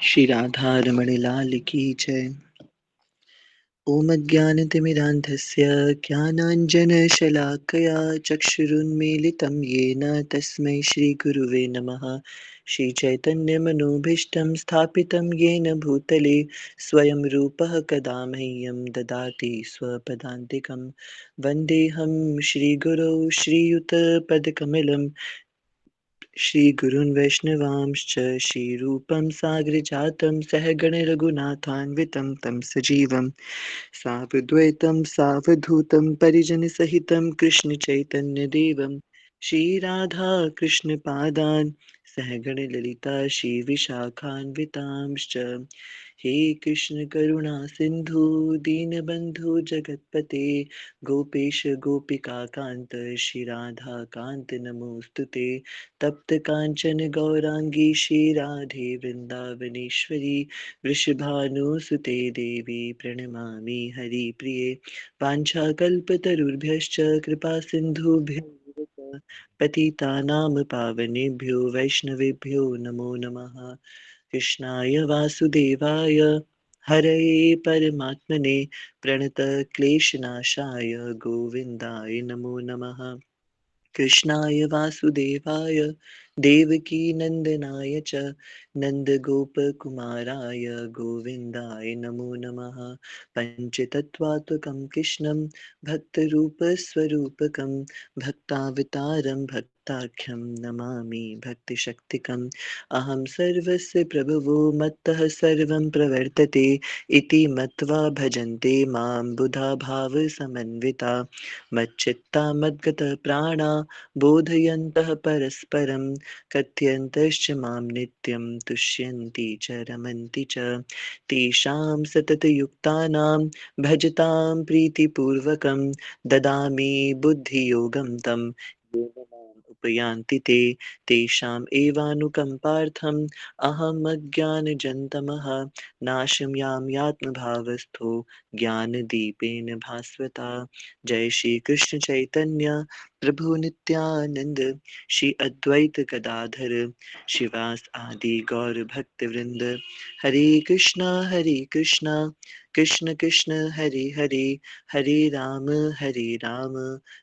श्री राधा रमण लाल की जय। ओम अज्ञानतिमिरान्धस्य ज्ञानाञ्जनशलाकया चक्षुरुन्मीलितं येन तस्मै श्रीगुरुवे नमः। श्रीचैतन्यमनोभीष्टं स्थापितं येन भूतले स्वयं रूपः कदा मह्यं ददाति स्वपदान्तिकं। वन्देऽहं श्रीगुरौ श्रीयुतपदकमलं श्रीगुरून् वैष्णवांश्च श्रीरूपं साग्रजातं सहगण रघुनाथान्वितं तं सजीवं सावद्वैतं सावधूतं परिजनसहितं कृष्णचैतन्यदेवं श्रीराधा कृष्णपादान् सहगण ललिता श्रीविशाखान्वितांश्च। हे कृष्ण करुणा सिन्धु दीनबन्धु जगत्पते गोपेश गोपिका कान्त श्रीराधा कान्त नमोऽस्तुते। तप्त काञ्चन गौराङ्गी श्रीराधे वृन्दावनेश्वरी वृषभानुसुते देवी प्रणमामि हरिप्रिये। वाञ्छाकल्पतरुभ्यश्च कृपा सिन्धुभ्यः पतितानां पावनेभ्यो वैष्णवेभ्यो नमो नमः। कृष्णाय वासुदेवाय हरये परमात्मने प्रणतक्लेशनाशाय गोविन्दाय नमो नमः। कृष्णाय वासुदेवाय देवकीनन्दनाय च नन्दगोपकुमाराय गोविन्दाय नमो नमः। पञ्चतत्त्वात्मकं कृष्णं भक्तरूपस्वरूपकं भक्तावतारं भक्ताख्यं नमामि भक्तिशक्तिकम्। अहं सर्वस्य प्रभवो मत्तः सर्वं प्रवर्तते इति मत्वा भजन्ते मां बुधा भावसमन्विता मच्चित्ता मद्गतप्राणा बोधयन्तः परस्परं कथयन्तश्च मां नित्यं तुष्यन्ति च रमन्ति च। तेषां सततयुक्तानां भजतां प्रीतिपूर्वकं ददामि बुद्धियोगं तं येन माम् उपयान्ति ते। तेषाम् एवानुकम्पार्थम् अहम् अज्ञानजन्तमः नाशयाम्यात्मभावस्थो ज्ञानदीपेन भास्वता। जय श्री कृष्ण चैतन्य प्रभु नित्यानंद श्री अद्वैत गदाधर शिवास आदि गौर भक्त वृंद। हरे कृष्णा कृष्ण कृष्ण हरे हरे हरे हरे राम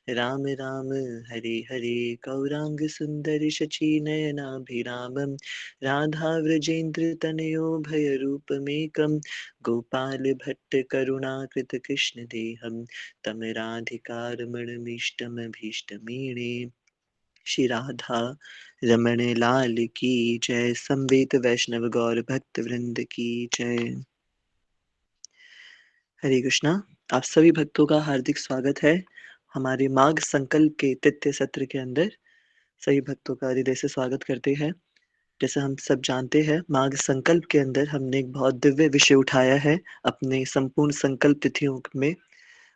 राम राम हरे हरे। गौरांग सुंदर शची नयनाभिरामं राधा व्रजेन्द्र तनयो भयरूपमेकं गोपाल भट्ट करुणाकृत कृष्ण देहं तं राधिकारमणमीष्टमभीष्टमीणे। श्री राधा रमण लाल की जय। संवेत वैष्णव गौर भक्त वृंद की जय। हरे कृष्णा। आप सभी भक्तों का हार्दिक स्वागत है हमारे माघ संकल्प के तृतीय सत्र के अंदर। सभी भक्तों का हृदय से स्वागत करते हैं। जैसे हम सब जानते हैं, माघ संकल्प के अंदर हमने एक बहुत दिव्य विषय उठाया है अपने संपूर्ण संकल्प तिथियों में,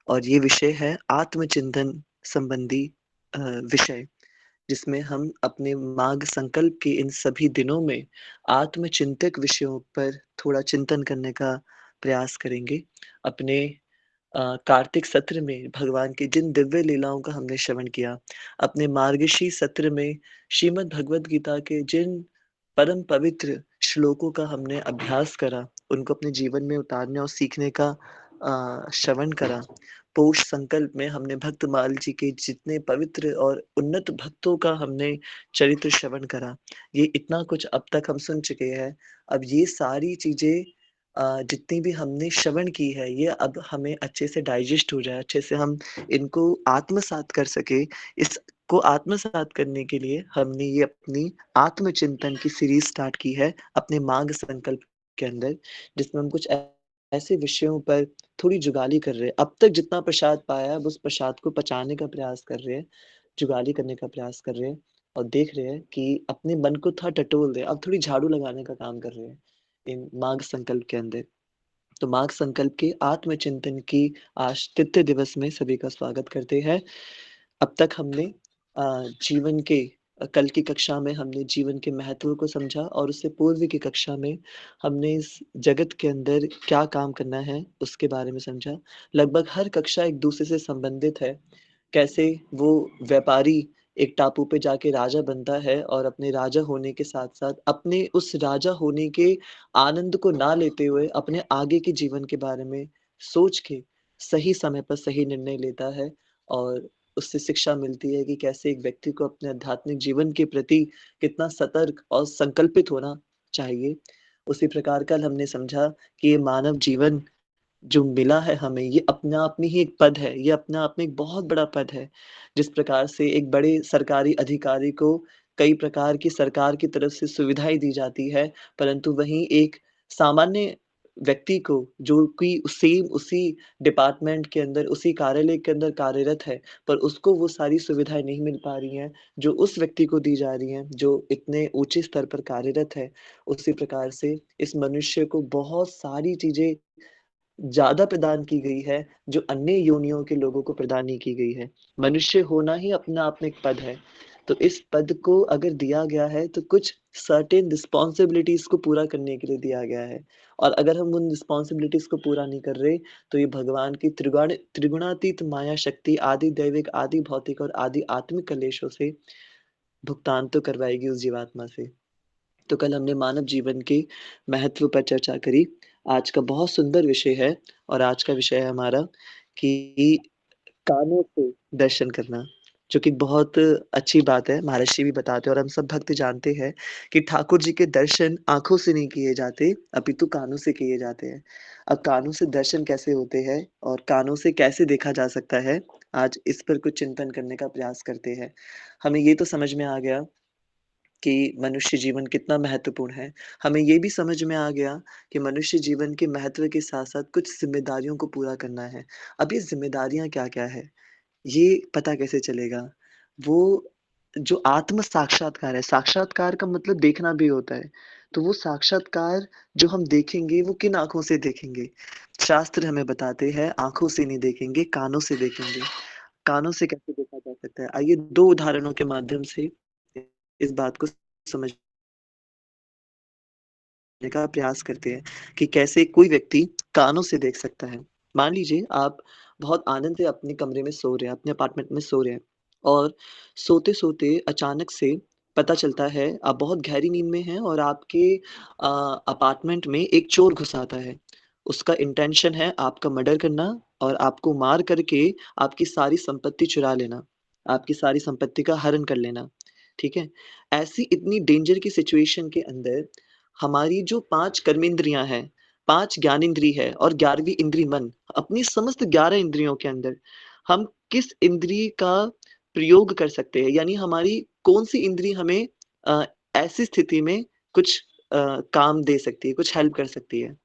और ये विषय है आत्मचिंतन संबंधी विषय, जिसमें हम अपने माघ संकल्प के इन सभी दिनों में आत्मचिंतक विषयों पर थोड़ा चिंतन करने का प्रयास करेंगे। अपने कार्तिक सत्र में भगवान की जिन दिव्य लीलाओं का हमने श्रवण किया, अपने मार्गशीर सत्र में श्रीमद् भगवद गीता के जिन परम पवित्र श्लोकों का हमने अभ्यास करा, उनको अपने जीवन में उतारने और सीखने का श्रवण करा। पौष संकल्प में हमने भक्तमाल जी के जितने पवित्र और उन्नत भक्तों का हमने चरित्र श्रवण करा। ये इतना कुछ अब तक हम सुन चुके हैं। अब ये सारी चीजें जितनी भी हमने श्रवण की है, ये अब हमें अच्छे से डाइजेस्ट हो जाए, अच्छे से हम इनको आत्मसात कर सके। इसको आत्मसात करने के लिए हमने ये अपनी आत्मचिंतन की सीरीज स्टार्ट की है अपने माघ संकल्प के अंदर, जिसमें हम कुछ ऐसे विषयों पर थोड़ी जुगाली कर रहे हैं। अब तक जितना प्रसाद पाया है, अब उस प्रसाद को पचाने का प्रयास कर रहे हैं, जुगाली करने का प्रयास कर रहे हैं, और देख रहे हैं कि अपने मन को थोड़ा टटोल रहे हैं। अब थोड़ी झाड़ू लगाने का काम कर रहे हैं इन माघ संकल्प के अंदर। तो माघ संकल्प के आत्मचिंतन की आज तृतीय दिवस में सभी का स्वागत करते हैं। अब तक हमने जीवन के कल की कक्षा में हमने जीवन के महत्व को समझा, और उससे पूर्व की कक्षा में हमने इस जगत के अंदर क्या काम करना है उसके बारे में समझा। लगभग हर कक्षा एक दूसरे से संबंधित है। कैसे वो व्यापारी एक टापू पे जाके राजा बनता है और अपने राजा होने के साथ-साथ अपने उस राजा होने के आनंद को ना लेते हुए अपने आगे के जीवन के बारे में सोच के सही समय पर सही निर्णय लेता है और उससे शिक्षा मिलती है कि कैसे एक व्यक्ति को अपने आध्यात्मिक जीवन के प्रति कितना सतर्क और संकल्पित होना चाहिए। उसी प्रकार कल हमने समझा कि ये मानव जीवन जो मिला है हमें, ये अपने आप में ही एक पद है, ये अपने आप में एक बहुत बड़ा पद है। जिस प्रकार से एक बड़े सरकारी अधिकारी को कई प्रकार की सरकार की तरफ से सुविधाएँ दी जाती है, परंतु वहीं एक सामान्य व्यक्ति को जो कि सेम उसी डिपार्टमेंट के अंदर, उसी कार्यालय के अंदर कार्यरत है, पर उसको वो सारी सुविधाएँ नहीं मिल पा रही हैं, जो उस व्यक्ति को दी जा रही हैं, जो इतने ऊँचे स्तर पर कार्यरत है। उसी प्रकार से इस मनुष्य को बहुत सारी चीज़ें ज़्यादा प्रदान की गई है, जो अन्य योनियों के लोगों को प्रदान नहीं की गई है। मनुष्य होना ही अपने आप में एक पद है। तो इस पद को अगर दिया गया है, तो कुछ सर्टेन रिस्पॉन्सिबिलिटीज़ को पूरा करने के लिए दिया गया है। और अगर हम उन रिस्पॉन्सिबिलिटीज़ को पूरा नहीं कर रहे, तो ये भगवान की त्रिगुणातीत माया शक्ति आदि दैविक, आदि भौतिक और आदि आत्मिक कलेशों से भुगतान तो करवाएगी उस जीवात्मा से। तो कल हमने मानव जीवन के महत्व पर चर्चा करी। आज का बहुत सुंदर विषय है और आज का विषय है हमारा कि कानों से दर्शन करना, जो कि बहुत अच्छी बात है। महर्षि भी बताते हैं और हम सब भक्त जानते हैं कि ठाकुर जी के दर्शन आँखों से नहीं किए जाते, अपितु कानों से किए जाते हैं। अब कानों से दर्शन कैसे होते हैं और कानों से कैसे देखा जा सकता है, आज इस पर कुछ चिंतन करने का प्रयास करते हैं। हमें ये तो समझ में आ गया कि मनुष्य जीवन कितना महत्वपूर्ण है। हमें ये भी समझ में आ गया कि मनुष्य जीवन के महत्व के साथ-साथ कुछ ज़िम्मेदारियों को पूरा करना है। अब ये ज़िम्मेदारियाँ क्या-क्या है, ये पता कैसे चलेगा? वो जो आत्म साक्षात्कार है, साक्षात्कार का मतलब देखना भी होता है। तो वो साक्षात्कार जो हम देखेंगे, वो किन आँखों से देखेंगे? शास्त्र हमें बताते हैं, आँखों से नहीं देखेंगे, कानों से देखेंगे। कानों से कैसे देखा जा सकता है? आइए 2 उदाहरणों के माध्यम से इस बात को समझने का प्रयास करते हैं कि कैसे कोई व्यक्ति कानों से देख सकता है। मान लीजिए आप बहुत आनंद से अपने कमरे में सो रहे हैं, अपने अपार्टमेंट में सो रहे हैं और सोते-सोते अचानक से पता चलता है आप बहुत गहरी नींद में हैं और आपके अपार्टमेंट में एक चोर घुस आता है। उसका इंटेंशन है आपका मर्डर करना और आपको मार करके आपकी सारी संपत्ति चुरा लेना, आपकी सारी संपत्ति का हरण कर लेना, ठीक है? ऐसी इतनी डेंजर की सिचुएशन के अंदर हमारी जो 5 कर्मेंद्रियाँ हैं, 5 ज्ञानेंद्रिय है और 11वीं इंद्रिय मन, अपनी समस्त 11 इंद्रियों के अंदर हम किस इंद्रिय का प्रयोग कर सकते हैं? यानी हमारी कौन-सी इंद्रिय हमें अ, ऐसी स्थिति में कुछ काम दे सकती है, कुछ हेल्प कर सकती है?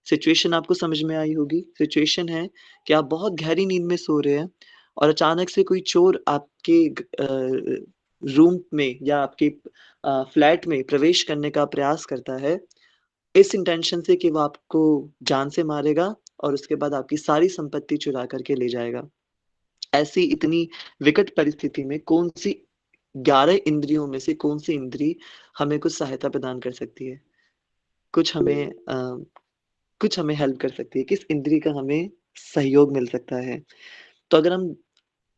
सिचुएशन आपको समझ में आई होगी। सिचुएशन है कि आप बहुत गहरी नींद में सो रहे हैं और अचानक से कोई चोर आपके रूम में या आपके फ्लैट में प्रवेश करने का प्रयास करता है, इस इंटेंशन से कि वो आपको जान से मारेगा और उसके बाद आपकी सारी संपत्ति चुरा कर के ले जाएगा। ऐसी इतनी विकट परिस्थिति में कौन-सी 11 इंद्रियों में से कौन-सी इंद्री हमें कुछ सहायता प्रदान कर सकती है? कुछ हमें कुछ हमें हेल्प कर सकती है, किस इंद्री का हमें सहयोग मिल सकता है? तो अगर हम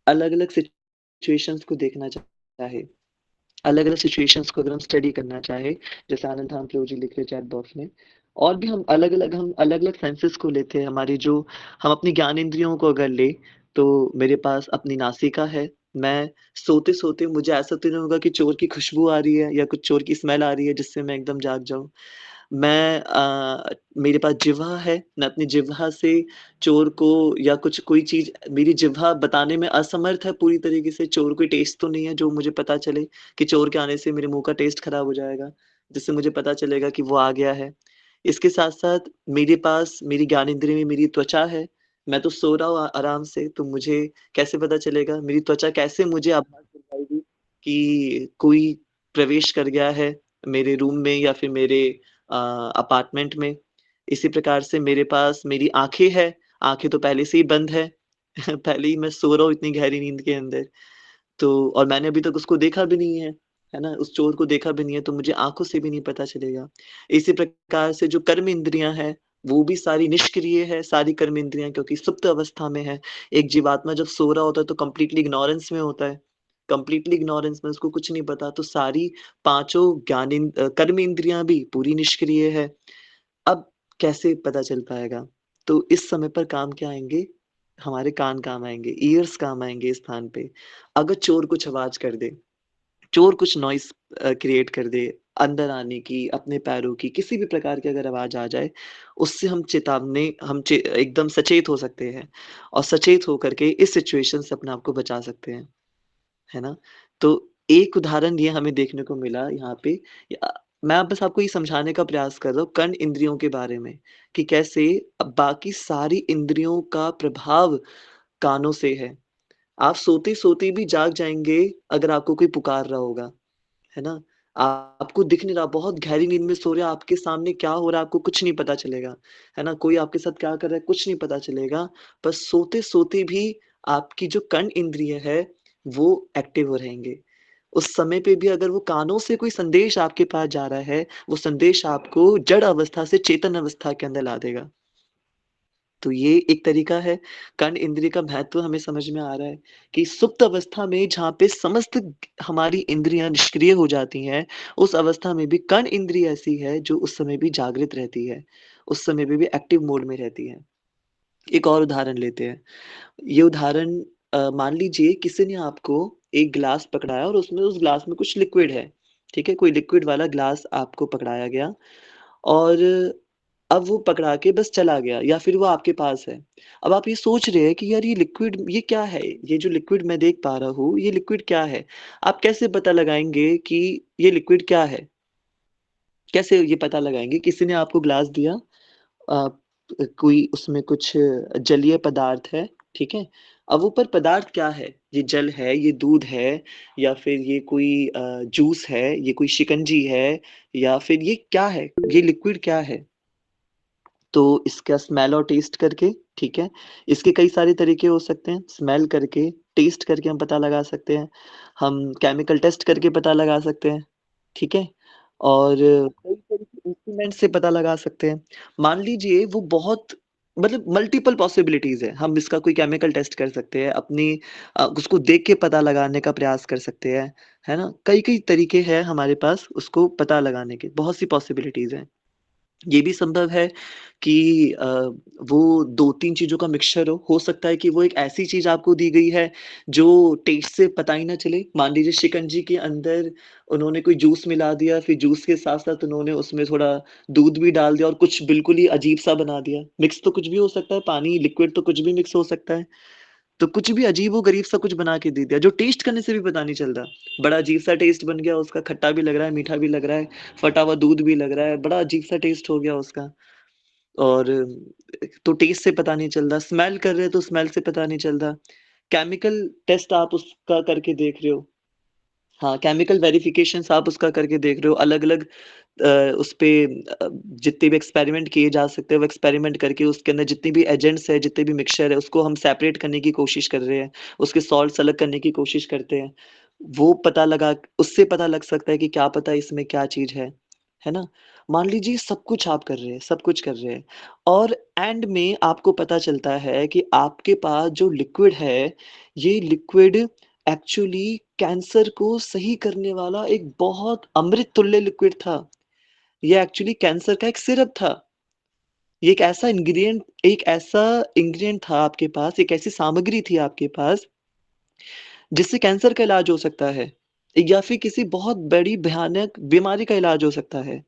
अलग-अलग सिचुएशंस को देखना चाहें, अलग-अलग सिचुएशंस को अगर हम स्टडी करना चाहें, जैसे आनंद धाम प्रभु जी लिख रहे हैं चैट बॉक्स में, और भी हम अलग-अलग सेंसेस को लेते हैं, हमारी जो हम अपनी ज्ञानेंद्रियों को अगर लें, तो मेरे पास अपनी नासिका है, मैं सोते-सोते मुझे ऐसा तो नहीं होगा कि चोर की खुशबू आ रही है या कुछ चोर की स्मेल आ रही है जिससे मैं एकदम जाग जाऊँ। मेरे पास जिह्वा है, मैं अपनी जिह्वा से चोर को या कुछ कोई चीज़ मेरी जिह्वा बताने में असमर्थ है पूरी तरीके से, चोर कोई टेस्ट तो नहीं है जो मुझे पता चले कि चोर के आने से मेरे मुँह का टेस्ट खराब हो जाएगा, जिससे मुझे पता चलेगा कि वो आ गया है। इसके साथ-साथ मेरे पास मेरी ज्ञानेंद्रिय में मेरी त्वचा है, मैं तो सो रहा हूँ आराम से, तो मुझे कैसे पता चलेगा? मेरी त्वचा कैसे मुझे आभास दिलवाएगी कि कोई प्रवेश कर गया है मेरे रूम में या फिर मेरे अपार्टमेंट में। इसी प्रकार से मेरे पास मेरी आँखें हैं, आँखें तो पहले से ही बंद है। पहले ही मैं सो रहा हूँ इतनी गहरी नींद के अंदर। तो और मैंने अभी तक उसको देखा भी नहीं है ना? उस चोर को देखा भी नहीं है, तो मुझे आँखों से भी नहीं पता चलेगा। इसी प्रकार से जो कर्म इंद्रियाँ हैं, वो भी सारी निष्क्रिय है, सारी कर्म इंद्रियाँ क्योंकि सुप्त अवस्था में है। एक जीवात्मा जब सो रहा होता है तो कंप्लीटली इग्नोरेंस में होता है। कंप्लीटली इग्नोरेंस में, उसको कुछ नहीं पता, तो सारी पाँचों कर्म इंद्रियाँ भी पूरी निष्क्रिय है। अब कैसे पता चल पाएगा? तो इस समय पर काम क्या आएँगे? हमारे कान काम आएँगे, ईयर्स काम आएँगे इस स्थान पे। अगर चोर कुछ आवाज़ कर दे, चोर कुछ नॉइज़ क्रिएट कर दे, अंदर आने की, अपने पैरों की, किसी भी प्रकार की अगर आवाज़ आ जाए, उससे हम एकदम सचेत हो सकते हैं और सचेत होकर के इस सिचुएशन से अपने आप को बचा सकते हैं। है ना? तो एक उदाहरण ये हमें देखने को मिला यहाँ पे। मैं बस आपको ये समझाने का प्रयास कर रहा हूँ कर्ण इंद्रियों के बारे में, कि कैसे बाकी सारी इंद्रियों का प्रभाव कानों से है। आप सोते-सोते भी जाग जाएँगे अगर आपको कोई पुकार रहा होगा, है ना? आपको दिख नहीं रहा, बहुत गहरी नींद में सो रहे हैं, आपके सामने क्या हो रहा है आपको कुछ नहीं पता चलेगा, है ना? कोई आपके साथ क्या कर रहा है कुछ नहीं पता चलेगा, पर सोते-सोते भी आपकी जो कर्ण इंद्रिय है, वो एक्टिव हो रहेंगे। उस समय पे भी अगर वो कानों से कोई संदेश आपके पास जा रहा है, वो संदेश आपको जड़ अवस्था से चेतन अवस्था के अंदर ला देगा। तो ये एक तरीका है, कर्ण इंद्रिय का महत्व हमें समझ में आ रहा है कि सुप्त अवस्था में जहाँ पे समस्त हमारी इंद्रियाँ निष्क्रिय हो जाती हैं, उस अवस्था में भी कर्ण इंद्रिय ऐसी है जो उस समय भी जागृत रहती है, उस समय पे भी एक्टिव मोड में रहती है। एक और उदाहरण लेते हैं। ये उदाहरण मान लीजिए किसी ने आपको एक ग्लास पकड़ाया और उसमें उस ग्लास में कुछ लिक्विड है, ठीक है? कोई लिक्विड वाला ग्लास आपको पकड़ाया गया और अब वो पकड़ा के बस चला गया या फिर वो आपके पास है। अब आप ये सोच रहे हैं कि यार ये लिक्विड ये क्या है? ये जो लिक्विड मैं देख पा रहा हूँ, ये लिक्विड क्या है? आप कैसे पता लगाएँगे कि ये लिक्विड क्या है? कैसे ये पता लगाएँगे? किसी ने आपको ग्लास दिया, अ, कोई उसमें कुछ जलीय पदार्थ है, ठीक है? अब वो पर पदार्थ क्या है? ये जल है, ये दूध है या फिर ये कोई जूस है, ये कोई शिकंजी है या फिर ये क्या है? ये लिक्विड क्या है? तो इसका स्मेल और टेस्ट करके, ठीक है? इसके कई सारे तरीके हो सकते हैं, स्मेल करके, टेस्ट करके हम पता लगा सकते हैं। हम केमिकल टेस्ट करके पता लगा सकते हैं, ठीक है? और कई तरीके इंस्ट्रूमेंट से पता लगा सकते हैं। मान लीजिए वो बहुत मतलब मल्टीपल पॉसिबिलिटीज़ है। हम इसका कोई केमिकल टेस्ट कर सकते हैं, उसको देख के पता लगाने का प्रयास कर सकते हैं, है ना? कई-कई तरीके हैं हमारे पास उसको पता लगाने के, बहुत सी पॉसिबिलिटीज़ हैं। ये भी संभव है कि वो 2-3 चीज़ों का मिक्सचर हो सकता है कि वो एक ऐसी चीज़ आपको दी गई है, जो टेस्ट से पता ही ना चले। मान लीजिए शिकंजी के अंदर उन्होंने कोई जूस मिला दिया, फिर जूस के साथ-साथ उन्होंने उसमें थोड़ा दूध भी डाल दिया और कुछ बिल्कुल ही अजीब-सा बना दिया। मिक्स तो कुछ भी हो सकता है, पानी, लिक्विड तो कुछ भी मिक्स हो सकता है। तो कुछ भी अजीबो-गरीब सा कुछ बना के दे दिया, जो टेस्ट करने से भी पता नहीं चलता। बड़ा अजीब-सा टेस्ट बन गया उसका, खट्टा भी लग रहा है, मीठा भी लग रहा है, फटा हुआ दूध भी लग रहा है, बड़ा अजीब-सा टेस्ट हो गया उसका। और तो टेस्ट से पता नहीं चलता, स्मेल कर रहे हैं तो स्मेल से पता नहीं चलता। केमिकल टेस्ट आप उसका करके देख रहे हो। हाँ, केमिकल वेरिफ़िकेशंस आप उसका करके देख रहे हो, अलग-अलग उसपे जितने भी एक्सपेरिमेंट किए जा सकते हैं, वो एक्सपेरिमेंट करके उसके अंदर जितनी भी एजेंट्स हैं, जितने भी मिक्सचर है, उसको हम सेपरेट करने की कोशिश कर रहे हैं, उसके सॉल्ट्स अलग करने की कोशिश करते हैं। वो पता लगा उससे पता लग सकता है कि क्या पता इसमें क्या चीज़ है ना? मान लीजिए सब कुछ आप कर रहे हैं, सब कुछ कर रहे हैं और एंड में आपको पता चलता है कि आपके पास जो लिक्विड है, ये लिक्विड एक्चुअली कैंसर को सही करने वाला एक बहुत अमृत तुल्य लिक्विड था। ये एक्चुअली कैंसर का एक सिरप था। ये एक ऐसा इंग्रीडिएंट था आपके पास, एक ऐसी सामग्री थी आपके पास, जिससे कैंसर का इलाज हो सकता है या फिर किसी बहुत बड़ी भयानक बीमारी का इलाज हो सकता है।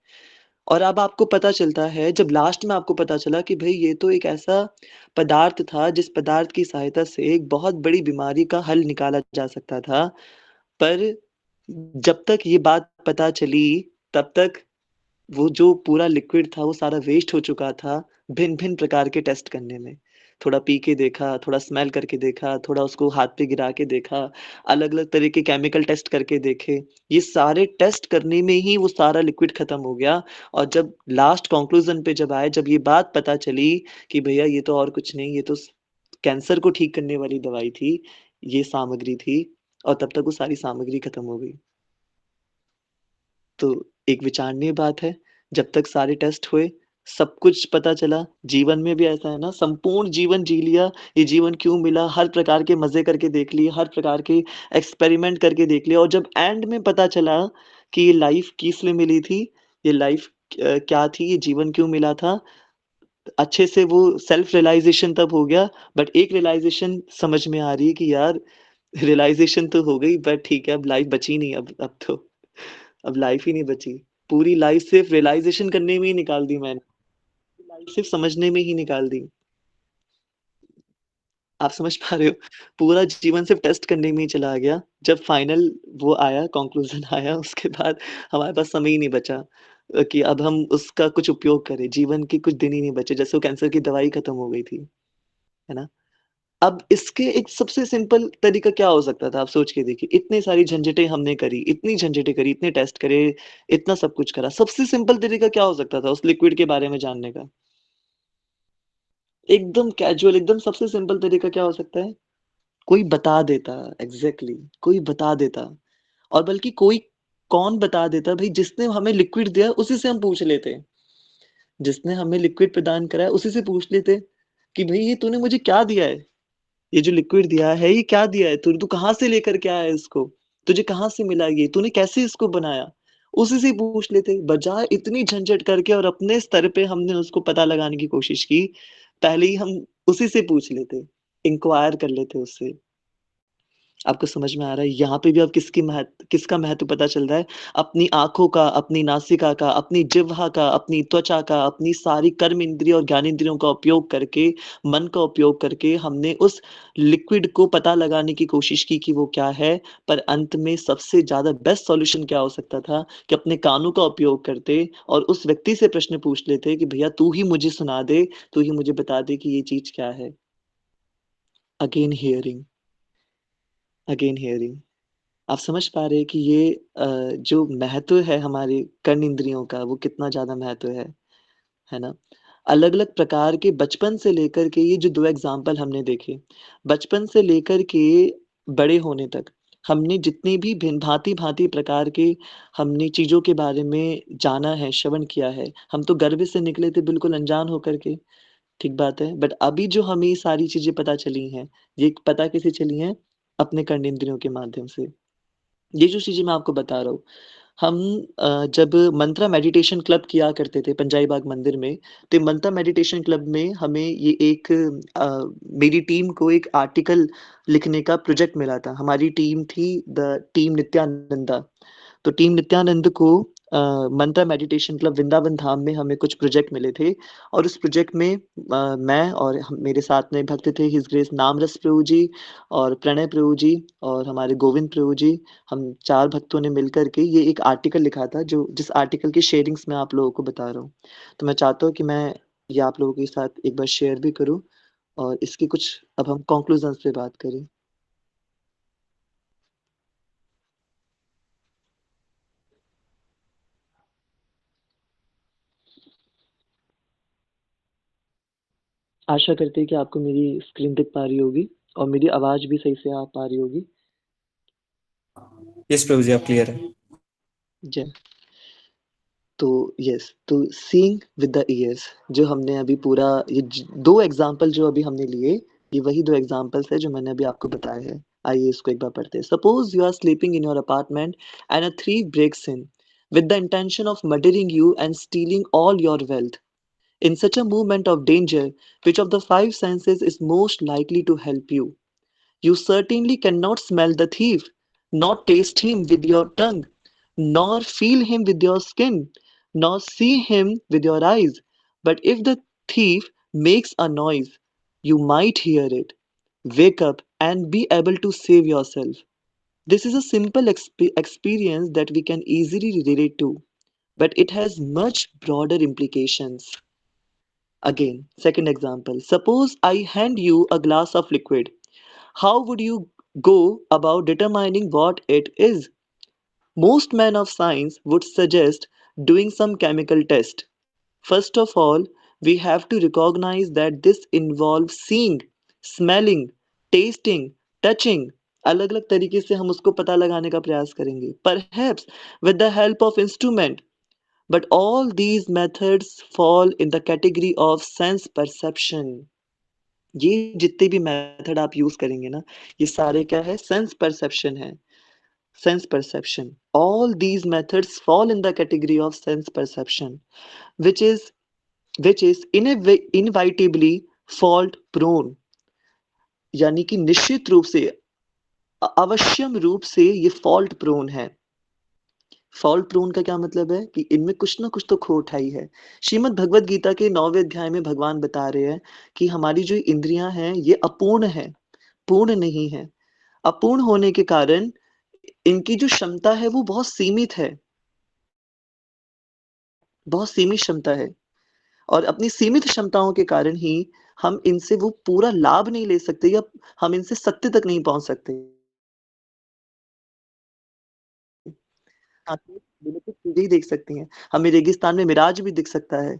और अब आपको पता चलता है जब लास्ट में आपको पता चला कि भई ये तो एक ऐसा पदार्थ था, जिस पदार्थ की सहायता से एक बहुत बड़ी बीमारी का हल निकाला जा सकता था। पर जब तक ये बात पता चली, तब तक वो जो पूरा लिक्विड था, वो सारा वेस्ट हो चुका था, भिन्न-भिन्न प्रकार के टेस्ट करने में। थोड़ा पी के देखा, थोड़ा स्मेल करके देखा, थोड़ा उसको हाथ पे गिरा के देखा, अलग-अलग तरह के केमिकल टेस्ट करके देखे। ये सारे टेस्ट करने में ही वो सारा लिक्विड खत्म हो गया और जब लास्ट कॉन्क्लूज़न पे जब आए, जब ये बात पता चली कि भैया ये तो और कुछ नहीं, ये तो कैंसर को ठीक करने वाली दवाई थी, ये सामग्री थी और तब तक वो सारी सामग्री खत्म हो गई। तो एक विचारणीय बात है, जब तक सारे टेस्ट हुए, सब कुछ पता चला, जीवन में भी ऐसा है ना, संपूर्ण जीवन जी लिया, ये जीवन क्यों मिला, हर प्रकार के मज़े करके देख लिए, हर प्रकार के एक्सपेरिमेंट करके देख लिया और जब एंड में पता चला कि ये लाइफ़ किस लिए मिली थी, ये लाइफ़ क्या थी, ये जीवन क्यों मिला था, अच्छे से वो सेल्फ रियलाइज़ेशन तब हो गया, बट एक रियलाइज़ेशन समझ में आ रही है कि यार रियलाइज़ेशन तो हो गई बट ठीक है, अब लाइफ़ बची नहीं अब तो, अब लाइफ़ ही नहीं बची। पूरी लाइफ़ सिर्फ़ रियलाइज़ेशन करने में ही निकाल दी मैंने, लाइफ़ सिर्फ़ समझने में ही निकाल दी। आप समझ पा रहे हो? पूरा जीवन सिर्फ़ टेस्ट करने में ही चला गया। जब फाइनल वो आया, कॉन्क्लूज़न आया, उसके बाद हमारे पास समय ही नहीं बचा कि अब हम उसका कुछ उपयोग करें। जीवन के कुछ दिन ही नहीं बचे, जैसे वो कैंसर की दवाई खत्म हो गई थी, है ना? अब इसके एक सबसे सिंपल तरीका क्या हो सकता था? आप सोच के देखिए, इतनी सारी झंझटें हमने करी, इतनी झंझटें करी, इतने टेस्ट करे, इतना सब कुछ करा। सबसे सिंपल तरीका क्या हो सकता था उस लिक्विड के बारे में जानने का? एकदम कैज़ुअल, एकदम सबसे सिंपल तरीका क्या हो सकता है? कोई बता देता, एग्ज़ैक्टली कोई बता देता और बल्कि कोई कौन बता देता भई जिसने हमें लिक्विड दिया उसी से हम पूछ लेते। जिसने हमें लिक्विड प्रदान करा है उसी से पूछ लेते कि भई ये तूने मुझे क्या दिया है? ये जो लिक्विड दिया है ये क्या दिया है? तू कहाँ से लेकर के आया है इसको? तुझे कहाँ से मिला ये? तूने कैसे इसको बनाया? उसी से पूछ लेते, बजाए इतनी झंझट करके और अपने स्तर पे हमने उसको पता लगाने की कोशिश की, पहले ही हम उसी से पूछ लेते, इंक्वायर कर लेते उससे। आपको समझ में आ रहा है? यहाँ पे भी अब किसका महत्व पता चल रहा है? अपनी आँखों का, अपनी नासिका का, अपनी जिह्वा का, अपनी त्वचा का, अपनी सारी कर्म इंद्रिय और ज्ञानेंद्रियों का उपयोग करके, मन का उपयोग करके हमने उस लिक्विड को पता लगाने की कोशिश की कि वो क्या है, पर अंत में सबसे ज़्यादा बेस्ट सॉल्यूशन क्या हो सकता था कि अपने कानों का उपयोग करते और उस व्यक्ति से प्रश्न पूछ लेते कि भैया तू ही मुझे सुना दे, तू ही मुझे बता दे कि ये चीज़ क्या है? Again hearing, again hearing. आप समझ पा रहे हैं कि ये जो महत्व है हमारे कर्म इंद्रियों का वो कितना ज़्यादा महत्व है ना? अलग-अलग प्रकार के बचपन से लेकर के ये जो 2 एग्ज़ाम्पल हमने देखे, बचपन से लेकर के बड़े होने तक, हमने जितनी भी भिन्न भाँति-भाँति प्रकार के हमने चीज़ों के बारे में जाना है, श्रवण किया है, हम तो गर्भ से निकले थे बिल्कुल अनजान होकर के, ठीक बात है। बट अभी जो हमें ये सारी चीज़ें पता चली हैं, ये पता कैसे चली हैं? अपने कर्नेंद्रियों के माध्यम से। ये जो चीज़ें मैं आपको बता रहा हूँ, हम जब मंत्रा मेडिटेशन क्लब किया करते थे पंजाई बाग मंदिर में, तो मंत्रा मेडिटेशन क्लब में हमें ये एक मेरी टीम को एक आर्टिकल लिखने का प्रोजेक्ट मिला था। हमारी टीम थी द टीम नित्यानंदा। तो टीम नित्यानंद को मंत्रा मेडिटेशन क्लब वृंदावन धाम में हमें कुछ प्रोजेक्ट मिले थे और उस प्रोजेक्ट में मैं और मेरे साथ में भक्त थे हिज ग्रेस नामरस प्रभु जी और प्रणय प्रभु जी और हमारे गोविंद प्रभु जी, हम 4 भक्तों ने मिलकर के ये एक आर्टिकल लिखा था जो जिस आर्टिकल की शेयरिंग्स मैं आप लोगों को बता रहा हूँ। तो मैं चाहता हूँ कि मैं ये आप लोगों के साथ एक बार शेयर भी करूँ और इसकी कुछ अब हम कॉन्क्लूज़न्स पे बात करें। आशा करते हैं कि आपको मेरी स्क्रीन दिख पा रही होगी और मेरी आवाज़ भी सही से आ पा रही होगी। यस प्रभु जी, आप क्लियर है। जय तो यस, तो सीइंग विद द ईयर्स जो हमने अभी पूरा ये 2 एग्ज़ाम्पल जो अभी हमने लिए, ये वही 2 एग्ज़ाम्पल्स हैं जो मैंने अभी आपको बताए हैं। आइए इसको एक बार पढ़ते हैं। Suppose you are sleeping in your apartment and a thief breaks in with the intention of murdering you and stealing all your wealth. In such a moment of danger, which of the 5 senses is most likely to help you? You certainly cannot smell the thief, nor taste him with your tongue, nor feel him with your skin, nor see him with your eyes. But if the thief makes a noise, you might hear it, wake up, and be able to save yourself. This is a simple experience that we can easily relate to, but it has much broader implications. Again, second example. Suppose I hand you a glass of liquid. How would you go about determining what it is? Most men of science would suggest doing some chemical test. First of all, we have to recognize that this involves seeing, smelling, tasting, touching. अलग अलग तरीके से हम उसको पता लगाने का प्रयास करेंगे. Perhaps with the help of instrument. But all these methods fall in the category of sense perception. ये जितने भी मेथड आप यूज़ करेंगे ना, ये सारे क्या है? सेंस परसेप्शन है। Sense perception. All these methods fall in the category of sense perception, which is which is inevitably fault prone. यानी कि निश्चित रूप से अवश्यम रूप से ये फॉल्ट प्रोन है। फॉल्ट प्रोन का क्या मतलब है कि इनमें कुछ ना कुछ तो खोट आई है। श्रीमद् भगवत गीता के 9वें अध्याय में भगवान बता रहे हैं कि हमारी जो इंद्रियां हैं ये अपूर्ण है, पूर्ण नहीं है। अपूर्ण होने के कारण इनकी जो क्षमता है वो बहुत सीमित है, बहुत सीमित क्षमता है। और अपनी सीमित क्षमताओं के कारण ही हम इनसे वो पूरा लाभ नहीं ले सकते या हम इनसे सत्य तक नहीं पहुंच सकते। आप लिमिटेड चीजें ही देख सकती हैं, हमें रेगिस्तान में मिराज भी दिख सकता है।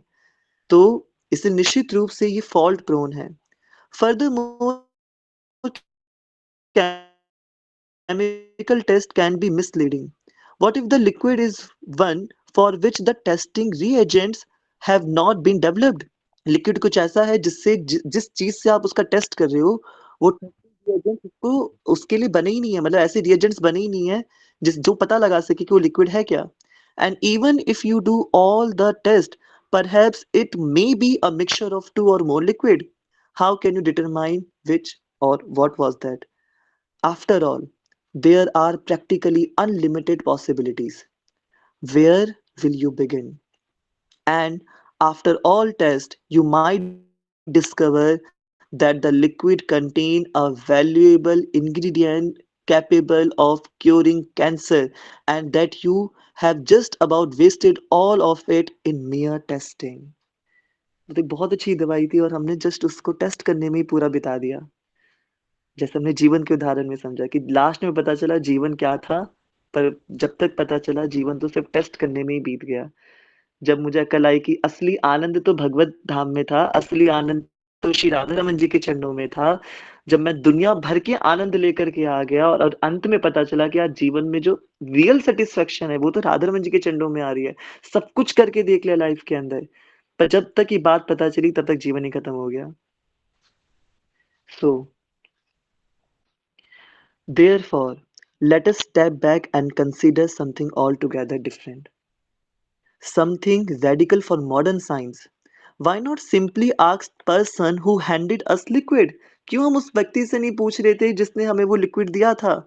तो इसे निश्चित रूप से ये फॉल्ट प्रोन है। Furthermore chemical test can be misleading. What if the liquid is one for which the testing reagents have not been developed? Liquid कुछ ऐसा है जिससे जिस चीज से आप उसका टेस्ट कर रहे हो वो रिएजेंट्स उसको उसके लिए बने ही नहीं है, मतलब ऐसे रिएजेंट्स बने ही नहीं है जिस जो पता लगा सके कि वो लिक्विड है क्या। And even if you do all the test perhaps it may be a mixture of two or more liquid. How can you determine which or what was that? After all, there are practically unlimited possibilities. Where will you begin? And after all tests, you might discover that the liquid contains a valuable ingredient capable of curing cancer and that you have just about wasted all of it in mere testing. मतलब बहुत अच्छी दवाई थी और हमने just उसको test करने में ही पूरा बिता दिया। जैसे हमने जीवन के उदाहरण में समझा कि लास्ट में पता चला जीवन क्या था, पर जब तक पता चला जीवन तो सिर्फ टेस्ट करने में ही बीत गया। जब मुझे अकल आई कि असली आनंद तो भगवत धाम में था, असली आनंद तो श्री राधा रमन जी के चरणों में था। जब मैं दुनिया भर के आनंद लेकर के आ गया और अंत में पता चला कि आज जीवन में जो रियल सेटिस्फेक्शन है वो तो राधा रमन जी के चरणों में आ रही है। सब कुछ करके देख लिया लाइफ के अंदर, पर जब तक ये बात पता चली तब तक जीवन ही खत्म हो गया। So, therefore, let us step back and consider something altogether different, something radical for modern science. Why not simply ask person who handed us liquid? क्यों हम उस व्यक्ति से नहीं पूछ रहे थे जिसने हमें वो लिक्विड दिया था?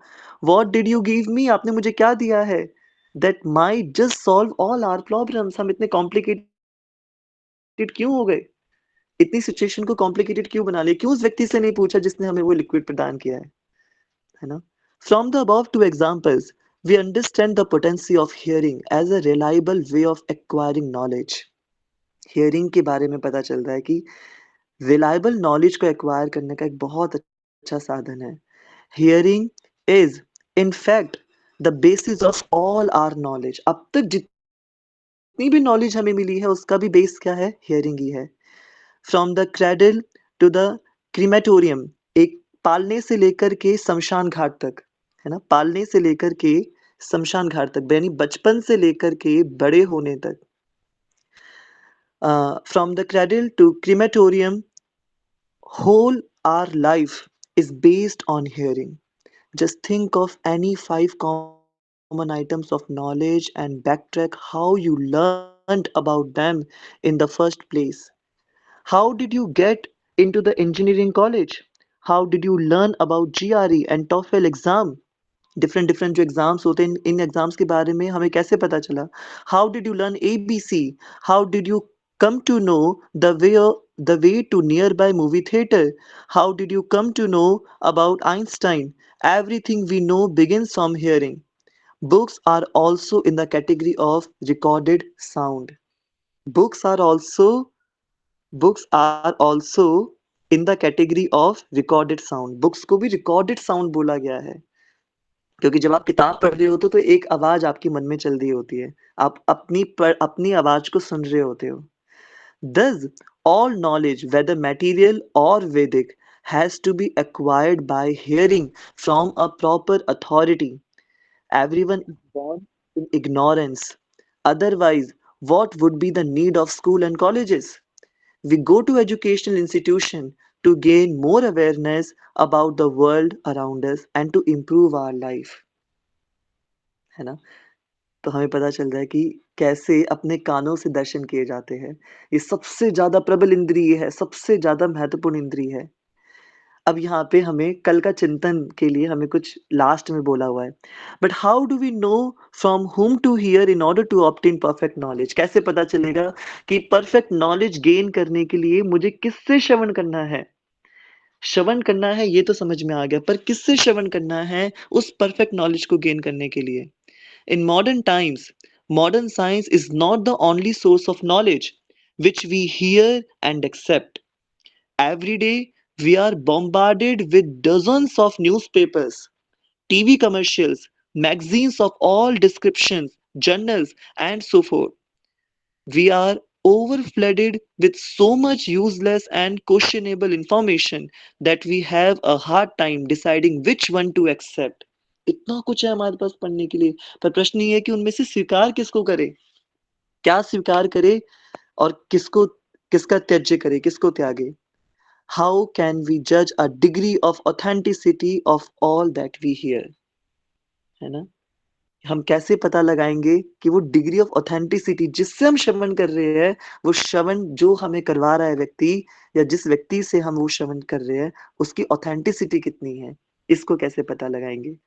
What did you give me? आपने मुझे क्या दिया है? That might just solve all our problems. हम इतने कॉम्प्लिकेटेड क्यों हो गए? इतनी सिचुएशन को कॉम्प्लिकेटेड क्यों बना लिए? क्यों उस व्यक्ति से नहीं पूछा जिसने हमें वो लिक्विड प्रदान किया है ना? From the above two examples, we understand the potency of hearing as a reliable way of acquiring knowledge. Hearing के बारे में पता चलता है कि reliable knowledge को acquire करने का एक बहुत अच्छा साधन है। Hearing is, in fact, the basis of all our knowledge. अब तक जितनी भी नॉलेज हमें मिली है उसका भी बेस क्या है? हियरिंग ही है। From the cradle to the crematorium, एक पालने से लेकर के शमशान घाट तक, है ना? पालने से लेकर के शमशान घाट तक, यानी बचपन से लेकर के बड़े होने तक। From the cradle to crematorium, whole our life is based on hearing. Just think of any five common items of knowledge and backtrack how you learned about them in the first place. How did you get into the engineering college? How did you learn about GRE and TOEFL exam? Different different जो exams होते हैं इन exams के बारे में हमें कैसे पता चला? How did you learn ABC? How did you come to know the way to nearby movie theater? How did you come to know about Einstein? Everything we know begins from hearing. Books are also in the category of recorded sound. Books are also books are also in the category of recorded sound. Books को भी recorded sound बोला गया है। क्योंकि जब आप किताब पढ़ रहे होते हो तो एक आवाज आपके मन में चल रही होती है। आप अपनी आवाज को सुन रहे होते हो। Thus, all knowledge, whether material or Vedic, has to be acquired by hearing from a proper authority. Everyone is born in ignorance. Otherwise, what would be the need of school and colleges? We go to educational institution to gain more awareness about the world around us and to improve our life, है ना? तो हमें पता चल रहा है कि कैसे अपने कानों से दर्शन किए जाते हैं। ये सबसे ज़्यादा प्रबल इंद्रिय है, सबसे ज़्यादा महत्वपूर्ण इंद्रिय है। अब यहाँ पे हमें कल का चिंतन के लिए हमें कुछ लास्ट में बोला हुआ है। But how do we know from whom to hear in order to obtain perfect knowledge? कैसे पता चलेगा कि परफेक्ट नॉलेज गेन करने के लिए मुझे किससे श्रवण करना है? श्रवण करना है ये तो समझ में आ गया, पर किससे श्रवण करना है उस परफेक्ट नॉलेज को गेन करने के लिए? In modern times, modern science is not the only source of knowledge which we hear and accept. Every day, we are bombarded with dozens of newspapers, TV commercials, magazines of all descriptions, journals, and so forth. We are overflooded with so much useless and questionable information that we have a hard time deciding which one to accept. इतना कुछ है हमारे पास पढ़ने के लिए, पर प्रश्न ये है कि उनमें से स्वीकार किसको करें? क्या स्वीकार करें और किसका त्याज्य करें, किसको त्यागें? How can we judge a degree of authenticity of all that we hear? है ना? हम कैसे पता लगाएँगे कि वो डिग्री ऑफ ऑथेंटिसिटी जिससे हम श्रवण कर रहे हैं, वो श्रवण जो हमें करवा रहा है व्यक्ति या जिस व्यक्ति से हम वो श्रवण कर रहे हैं, उसकी ऑथेंटिसिटी कितनी है? इसको कैसे पता लगाएँगे?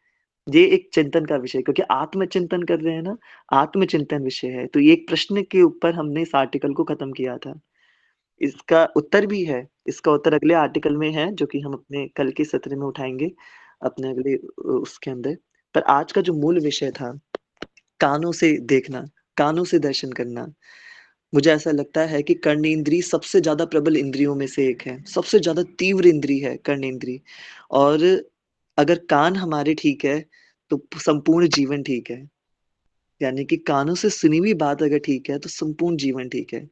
ये एक चिंतन का विषय, क्योंकि आत्मचिंतन कर रहे हैं ना, आत्मचिंतन विषय है। तो ये एक प्रश्न के ऊपर हमने इस आर्टिकल को खत्म किया था। इसका उत्तर भी है, इसका उत्तर अगले आर्टिकल में है, जो कि हम अपने कल के सत्र में उठाएँगे, अपने अगले उसके अंदर। पर आज का जो मूल विषय था, कानों से देखना, कानों से दर्शन करना। मुझे ऐसा लगता है कि कर्नेंद्रिय सबसे ज़्यादा प्रबल इंद्रियों में से एक है, सबसे ज़्यादा तीव्र इंद्रिय है कर्नेंद्रिय। और अगर कान हमारे ठीक है, तो संपूर्ण जीवन ठीक है। यानी कि कानों से सुनी हुई बात अगर ठीक है, तो संपूर्ण जीवन ठीक है,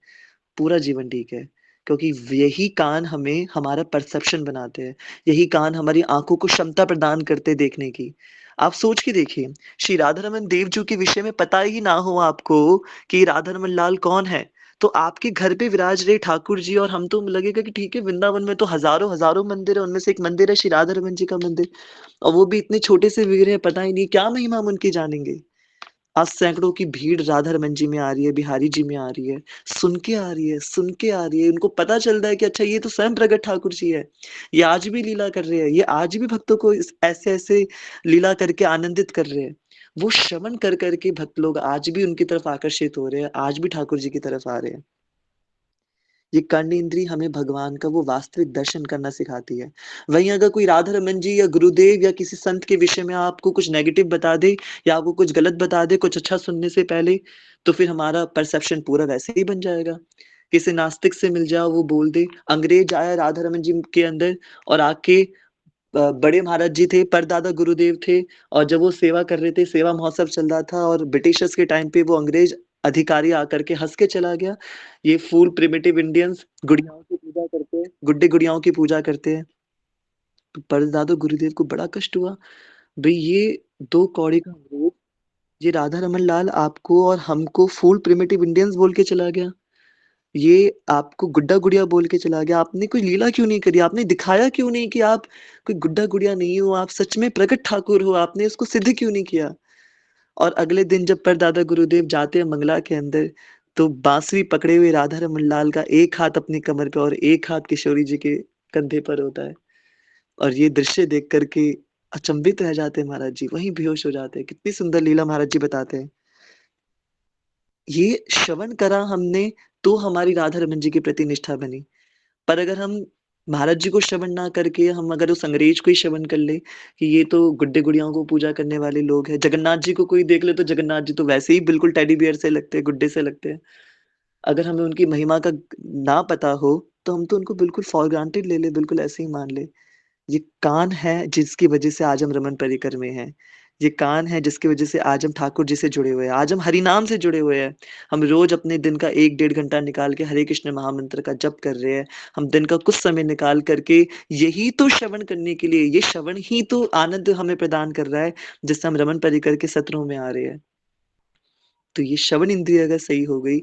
पूरा जीवन ठीक है। क्योंकि यही कान हमें हमारा परसेप्शन बनाते हैं, यही कान हमारी आँखों को क्षमता प्रदान करते हैं देखने की। आप सोच के देखिए, श्री राधारमण देव जी के विषय में पता ही ना हो आपको कि राधारमण लाल कौन है, तो आपके घर पे विराज रहे ठाकुर जी और हम तो लगेगा कि ठीक है, वृंदावन में तो हज़ारों-हज़ारों मंदिर है, उनमें से एक मंदिर है श्री राधारमण जी का मंदिर और वो भी इतने छोटे से विग्रह हैं, पता ही नहीं क्या महिमा हम उनकी जानेंगे। आज सैकड़ों की भीड़ राधारमण जी में आ रही है, बिहारी जी में आ रही है, सुन के आ रही है, सुन के आ रही है। उनको पता चल रहा है कि अच्छा ये तो स्वयं प्रगट ठाकुर जी है। ये आज भी लीला कर रहे हैं, ये आज भी भक्तों को इस ऐसे-ऐसे लीला करके आनंदित कर रहे हैं। वो श्रवण कर के भक्त लोग आज भी उनकी तरफ आकर्षित हो रहे हैं, आज भी ठाकुर जी की तरफ आ रहे हैं। ये कर्ण इंद्री हमें भगवान का वो वास्तविक दर्शन करना सिखाती है। वहीं अगर कोई राधा रमन जी या गुरुदेव या किसी संत के विषय में आपको कुछ नेगेटिव बता दे या आपको कुछ गलत बता दे कुछ अच्छा सुनने से पहले, तो फिर हमारा परसेप्शन पूरा वैसे ही बन जाएगा। किसी नास्तिक से मिल जाओ वो बोल दे, अंग्रेज आया राधा रमन जी के अंदर और आके बड़े महाराज जी थे, परदादा गुरुदेव थे और जब वो सेवा कर रहे थे, सेवा महोत्सव चल रहा था और ब्रिटिशर्स के टाइम पे वो अंग्रेज अधिकारी आकर के हँस के चला गया। ये फूल प्रिमिटिव इंडियंस गुड़ियाओं की पूजा करते हैं, गुड्डे गुड़ियाओं की पूजा करते हैं। तो परदादा गुरुदेव को बड़ा कष्ट हुआ, भई ये 2 कौड़ी का अंग्रेज, ये राधा रमन लाल आपको और हमको फूल प्रिमिटिव इंडियंस बोल के चला गया। ये आपको गुड्डा-गुड़िया बोल के चला गया। आपने कोई लीला क्यों नहीं करी? आपने दिखाया क्यों नहीं कि आप कोई गुड्डा-गुड़िया नहीं हो, आप सच में प्रकट ठाकुर हो? आपने इसको सिद्ध क्यों नहीं किया? और अगले दिन जब परदादा गुरुदेव जाते हैं मंगला के अंदर, तो बाँसुरी पकड़े हुए राधा रमन लाल का एक हाथ अपनी कमर पे और एक हाथ किशोरी जी के कंधे पर होता है। और ये दृश्य देख कर के अचंभित रह जाते हैं महाराज जी, वहीं बेहोश हो जाते हैं। कितनी सुंदर लीला महाराज जी बताते हैं। ये श्रवण करा हमने, तो हमारी राधा रमन जी के प्रति निष्ठा बनी। पर अगर हम महाराज जी को श्रवण ना करके हम अगर उस अंग्रेज को ही श्रवण कर ले कि ये तो गुड्डे-गुड़ियाओं को पूजा करने वाले लोग हैं। जगन्नाथ जी को कोई देख ले तो जगन्नाथ जी तो वैसे ही बिल्कुल टेडी बियर से लगते हैं, गुड्डे से लगते हैं। अगर हमें उनकी महिमा का ना पता हो, तो हम तो उनको बिल्कुल फॉर ग्रांटेड ले लें, बिल्कुल ऐसे ही मान लें। ये कान है जिसकी वजह से आज हम रमन परिकर में हैं। ये कान है जिसकी वजह से आज हम ठाकुर जी से जुड़े हुए हैं। आज हम हरि नाम से जुड़े हुए हैं। हम रोज़ अपने दिन का 1 डेढ़ घंटा निकाल के हरे कृष्ण महामंत्र का जप कर रहे हैं। हम दिन का कुछ समय निकाल कर के यही तो श्रवण करने के लिए, ये श्रवण ही तो आनंद हमें प्रदान कर रहा है, जिससे हम रमन परिकर के सत्रों में आ रहे हैं। तो ये श्रवण इंद्रिय अगर सही हो गई,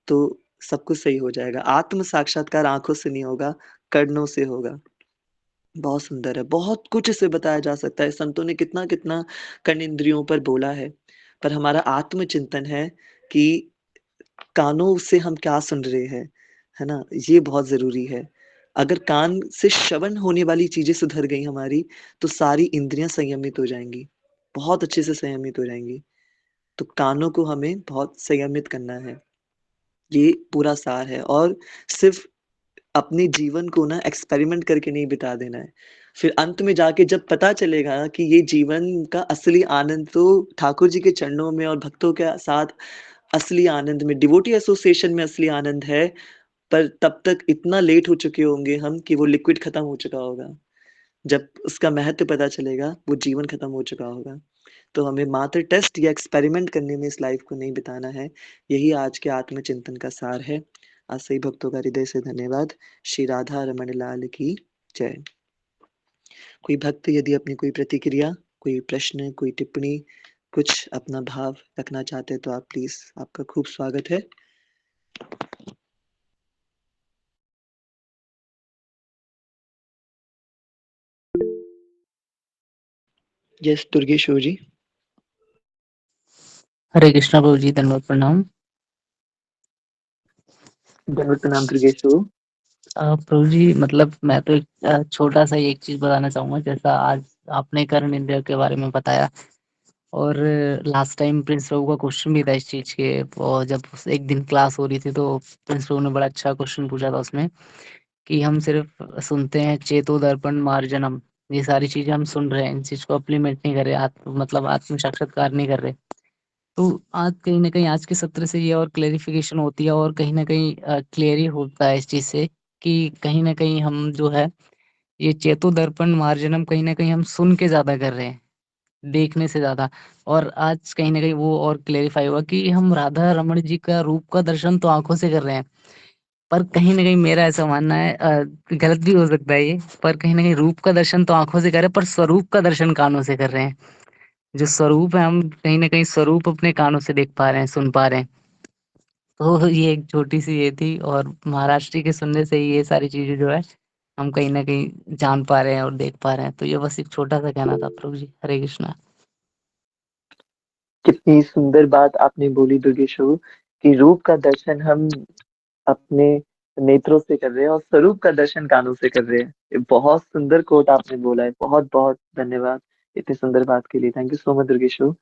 तो सब कुछ सही हो जाएगा। आत्म साक्षात्कार आँखों से नहीं होगा, कर्णों से होगा। बहुत सुंदर है, बहुत कुछ इससे बताया जा सकता है। संतों ने कितना-कितना कर्मेंद्रियों पर बोला है। पर हमारा आत्मचिंतन है कि कानों से हम क्या सुन रहे हैं, है ना? ये बहुत ज़रूरी है। अगर कान से श्रवण होने वाली चीज़ें सुधर गई हमारी, तो सारी इंद्रियाँ संयमित हो जाएँगी, बहुत अच्छे से संयमित हो जाएँगी। तो कानों को हमें बहुत संयमित करना है, ये पूरा सार है और सिर्फ़ अपने जीवन को ना एक्सपेरिमेंट करके नहीं बिता देना है। फिर अंत में जाके जब पता चलेगा कि ये जीवन का असली आनंद तो ठाकुर जी के चरणों में और भक्तों के साथ असली आनंद में, डिवोटी एसोसिएशन में असली आनंद है, पर तब तक इतना लेट हो चुके होंगे हम कि वो लिक्विड खत्म हो चुका होगा। जब उसका महत्व पता चलेगा, वो जीवन खत्म हो चुका होगा। तो हमें मात्र टेस्ट या एक्सपेरिमेंट करने में इस लाइफ को नहीं बिताना है। यही आज के आत्मचिंतन का सार है। आज सभी भक्तों का हृदय से धन्यवाद। श्री राधा रमण लाल की जय। कोई भक्त यदि अपनी कोई प्रतिक्रिया, कोई प्रश्न, कोई टिप्पणी, कुछ अपना भाव रखना चाहते हैं तो आप प्लीज़ आपका खूब स्वागत है। यस, दुर्गेशु जी। हरे कृष्णा प्रभु जी, दंडवत प्रणाम। दंडवत प्रणाम दुर्गेशु। प्रभु जी, मतलब मैं तो छोटा सा एक चीज बताना चाहूंगा। जैसा आज आपने कर्ण इंडिया के बारे में बताया, और लास्ट टाइम प्रिंस प्रभु का क्वेश्चन भी था इस चीज के। और जब एक दिन क्लास हो रही थी तो प्रिंस प्रभु ने बड़ा अच्छा क्वेश्चन पूछा था उसमें, कि हम सिर्फ सुनते हैं चेतो दर्पण मार्जनम, ये सारी चीजें हम सुन रहे हैं, इन चीज को अप्लीमेंट नहीं कर रहे, मतलब आत्म साक्षात्कार नहीं कर रहे। तो आज कहीं न कहीं आज के सत्र से ये और क्लेरिफ़िकेशन होती है, और कहीं न कहीं क्लियर ही होता है इस चीज़ से, कि कहीं न कहीं हम जो है, ये चेतो दर्पण मार्जनम कहीं न कहीं हम सुन के ज़्यादा कर रहे हैं, देखने से ज़्यादा। और आज कहीं न कहीं वो और क्लेरिफ़ाई हुआ कि हम राधा रमण जी का रूप का दर्शन तो आँखों से कर रहे हैं, पर कहीं न कहीं मेरा ऐसा मानना है, गलत भी हो सकता है ये, पर कहीं न कहीं रूप का दर्शन तो आँखों से कर रहे हैं, पर स्वरूप का दर्शन कानों से कर रहे हैं। जो स्वरूप है, हम कहीं न कहीं स्वरूप अपने कानों से देख पा रहे हैं, सुन पा रहे हैं। तो ये एक छोटी-सी ये थी, और महाराष्ट्री के सुनने से ही ये सारी चीज़ें जो है, हम कहीं न कहीं जान पा रहे हैं और देख पा रहे हैं। तो ये बस एक छोटा-सा कहना था प्रभु जी। हरे कृष्णा। कितनी सुंदर बात आपने बोली दुर्गेशु कि रूप का दर्शन हम अपने नेत्रों से कर रहे हैं और स्वरूप का दर्शन कानों से कर रहे हैं। ये बहुत सुंदर कोट आपने बोला है। बहुत-बहुत धन्यवाद इतनी सुंदर बात के लिए। थैंक यू सो मच दुर्गेशु।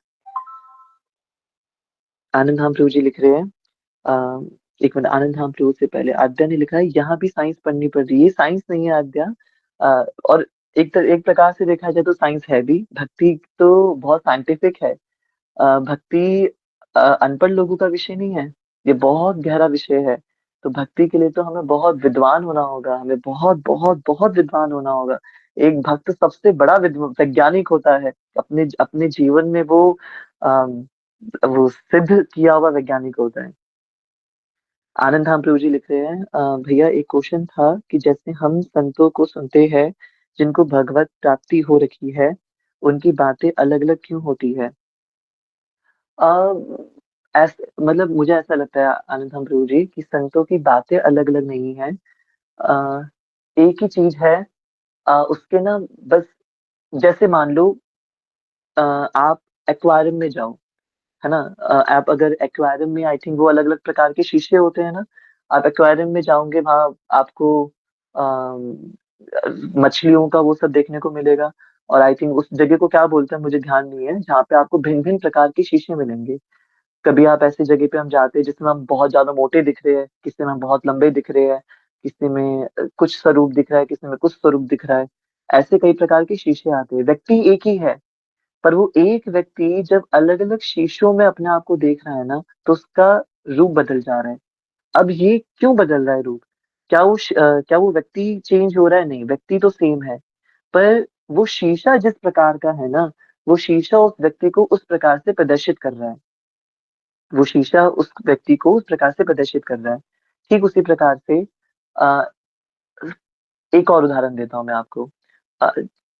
आनंद धाम प्रभु जी लिख रहे हैं एक मिनट। आनंद धाम प्रभु से पहले आद्या ने लिखा है यहाँ भी साइंस पढ़नी पड़ रही है। ये साइंस नहीं है आद्या। और एक प्रकार से देखा जाए तो साइंस है भी। भक्ति तो बहुत साइंटिफिक है। भक्ति अनपढ़ लोगों का विषय नहीं है। ये बहुत गहरा विषय है। तो भक्ति के लिए तो हमें बहुत विद्वान होना होगा। हमें बहुत बहुत बहुत विद्वान होना होगा। एक भक्त सबसे बड़ा वैज्ञानिक होता है। अपने अपने जीवन में अम, वो सिद्ध किया हुआ वैज्ञानिक होता है। आनंद धाम प्रभु जी लिख रहे हैं भैया एक क्वेश्चन था कि जैसे हम संतों को सुनते हैं जिनको भगवत प्राप्ति हो रखी है, उनकी बातें अलग अलग क्यों होती है? मतलब मुझे ऐसा लगता है आनंद धाम प्रभु जी कि संतों की बातें अलग अलग नहीं है। अ, एक ही चीज है। उसके ना बस जैसे मान लो आप एक्वारियम में जाओ, है ना? आप अगर एक्वेरियम में आई थिंक वो अलग-अलग प्रकार के शीशे होते हैं ना? आप एक्वेरियम में जाओगे वहाँ आपको मछलियों का वो सब देखने को मिलेगा और आई थिंक उस जगह को क्या बोलते हैं मुझे ध्यान नहीं है, जहाँ पे आपको भिन्न-भिन्न प्रकार के शीशे मिलेंगे। कभी आप ऐसी जगह पे हम जाते हैं जिसमें हम बहुत ज़्यादा मोटे दिख रहे हैं, किसी में हम बहुत लंबे दिख रहे हैं, किसी में कुछ स्वरूप दिख रहा है, किसी में कुछ स्वरूप दिख रहा है। ऐसे कई प्रकार के शीशे आते हैं। व्यक्ति एक ही है। पर वो एक व्यक्ति जब अलग-अलग शीशों में अपने आप को देख रहा है ना, तो उसका रूप बदल जा रहा है। अब ये क्यों बदल रहा है रूप? क्या वो व्यक्ति चेंज हो रहा है? नहीं, व्यक्ति तो सेम है। पर वो शीशा जिस प्रकार का है ना, वो शीशा उस व्यक्ति को उस प्रकार से प्रदर्शित कर रहा है। वो शीशा उस व्यक्ति को उस प्रकार से प्रदर्शित कर रहा है। ठीक उसी प्रकार से अ, एक और उदाहरण देता हूँ मैं आपको। अ,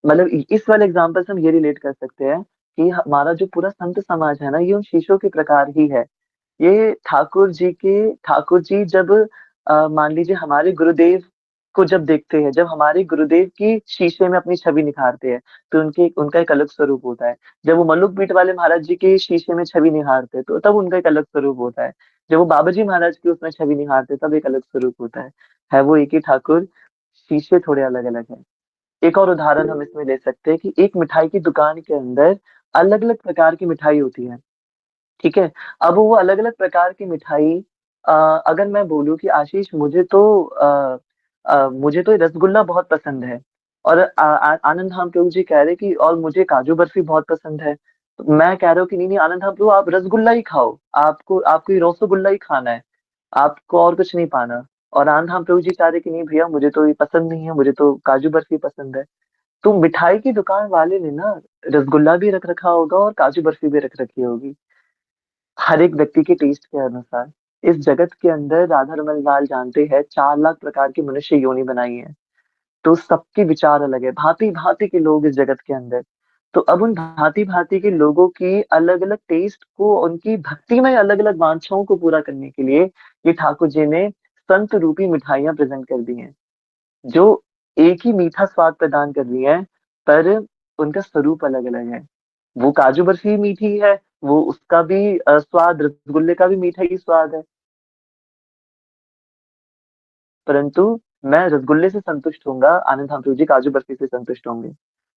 मतलब इस वाले एग्ज़ाम्पल से हम ये रिलेट कर सकते हैं कि हमारा जो पूरा संत समाज है ना, ये उन शीशों के प्रकार ही है। ये ठाकुर जी जब मान लीजिए हमारे गुरुदेव को जब देखते हैं, जब हमारे गुरुदेव की शीशे में अपनी छवि निखारते हैं, तो उनका एक अलग स्वरूप होता है। जब वो मल्लुक बीट वाले महाराज जी की शीशे में छवि निहारते हैं, तो तब उनका एक अलग स्वरूप होता है। जब वो बाबा जी महाराज की उसमें छवि निहारते हैं, तब एक अलग स्वरूप होता है। है वो एक ही ठाकुर, शीशे थोड़े अलग-अलग हैं। एक और उदाहरण हम इसमें ले सकते हैं कि एक मिठाई की दुकान के अंदर अलग-अलग प्रकार की मिठाई होती है, ठीक है? अब वो अलग-अलग प्रकार की मिठाई अ, अगर मैं बोलूँ कि आशीष मुझे तो रसगुल्ला बहुत पसंद है और आनंद धाम प्रभु जी कह रहे कि और मुझे काजू बर्फी बहुत पसंद है। तो मैं कह रहा हूँ कि नहीं, नहीं आनंद धाम प्रभु आप रसगुल्ला ही खाओ, आपको ये रसोगुल्ला ही खाना है, आपको और कुछ नहीं पाना। और आनंद धाम प्रभु जी कह रहे कि नहीं भैया मुझे तो ये पसंद नहीं है, मुझे तो काजू बर्फी पसंद है। तो मिठाई की दुकान वाले ने ना रसगुल्ला भी रख रखा होगा और काजू बर्फी भी रख रखी होगी, हर एक व्यक्ति के टेस्ट के अनुसार। इस जगत के अंदर राधा रमन लाल जानते हैं 4 लाख प्रकार की मनुष्य योनि बनाई है, तो सबके विचार अलग है, भांति-भांति के लोग इस जगत के अंदर। तो अब उन भांति-भांति के लोगों की अलग-अलग टेस्ट को, उनकी भक्ति में अलग-अलग वांछाओं को पूरा करने के लिए ये ठाकुर जी ने संत रूपी मिठाइयाँ प्रेज़ेंट कर दी हैं, जो एक ही मीठा स्वाद प्रदान कर रही हैं, पर उनका स्वरूप अलग-अलग है। वो काजू बर्फी मीठी है, वो उसका भी स्वाद रसगुल्ले का भी मीठा ही स्वाद है। परंतु मैं रसगुल्ले से संतुष्ट होऊँगा, आनंद धाम प्रभु जी काजू बर्फी से संतुष्ट होंगे।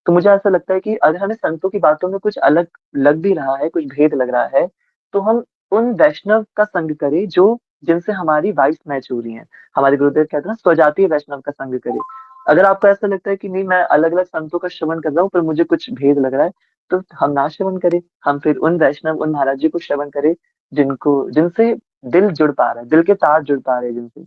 तो मुझे ऐसा लगता है कि अगर हमें संतों की बातों में कुछ अलग लग भी रहा है, कुछ भेद लग रहा है, तो हम उन वैष्णव का संग करें जो जिनसे हमारी वाइब्स मैच हो रही हैं। हमारे गुरुदेव कहते हैं ना, स्वजातीय वैष्णव का संग करें। अगर आपको ऐसा लगता है कि नहीं मैं अलग-अलग संतों का श्रवण कर रहा हूँ, पर मुझे कुछ भेद लग रहा है, तो हम ना श्रवण करें। हम फिर उन वैष्णव, उन महाराज जी को श्रवण करें, जिनसे दिल जुड़ पा रहा है, दिल के तार जुड़ पा रहे हैं जिनसे।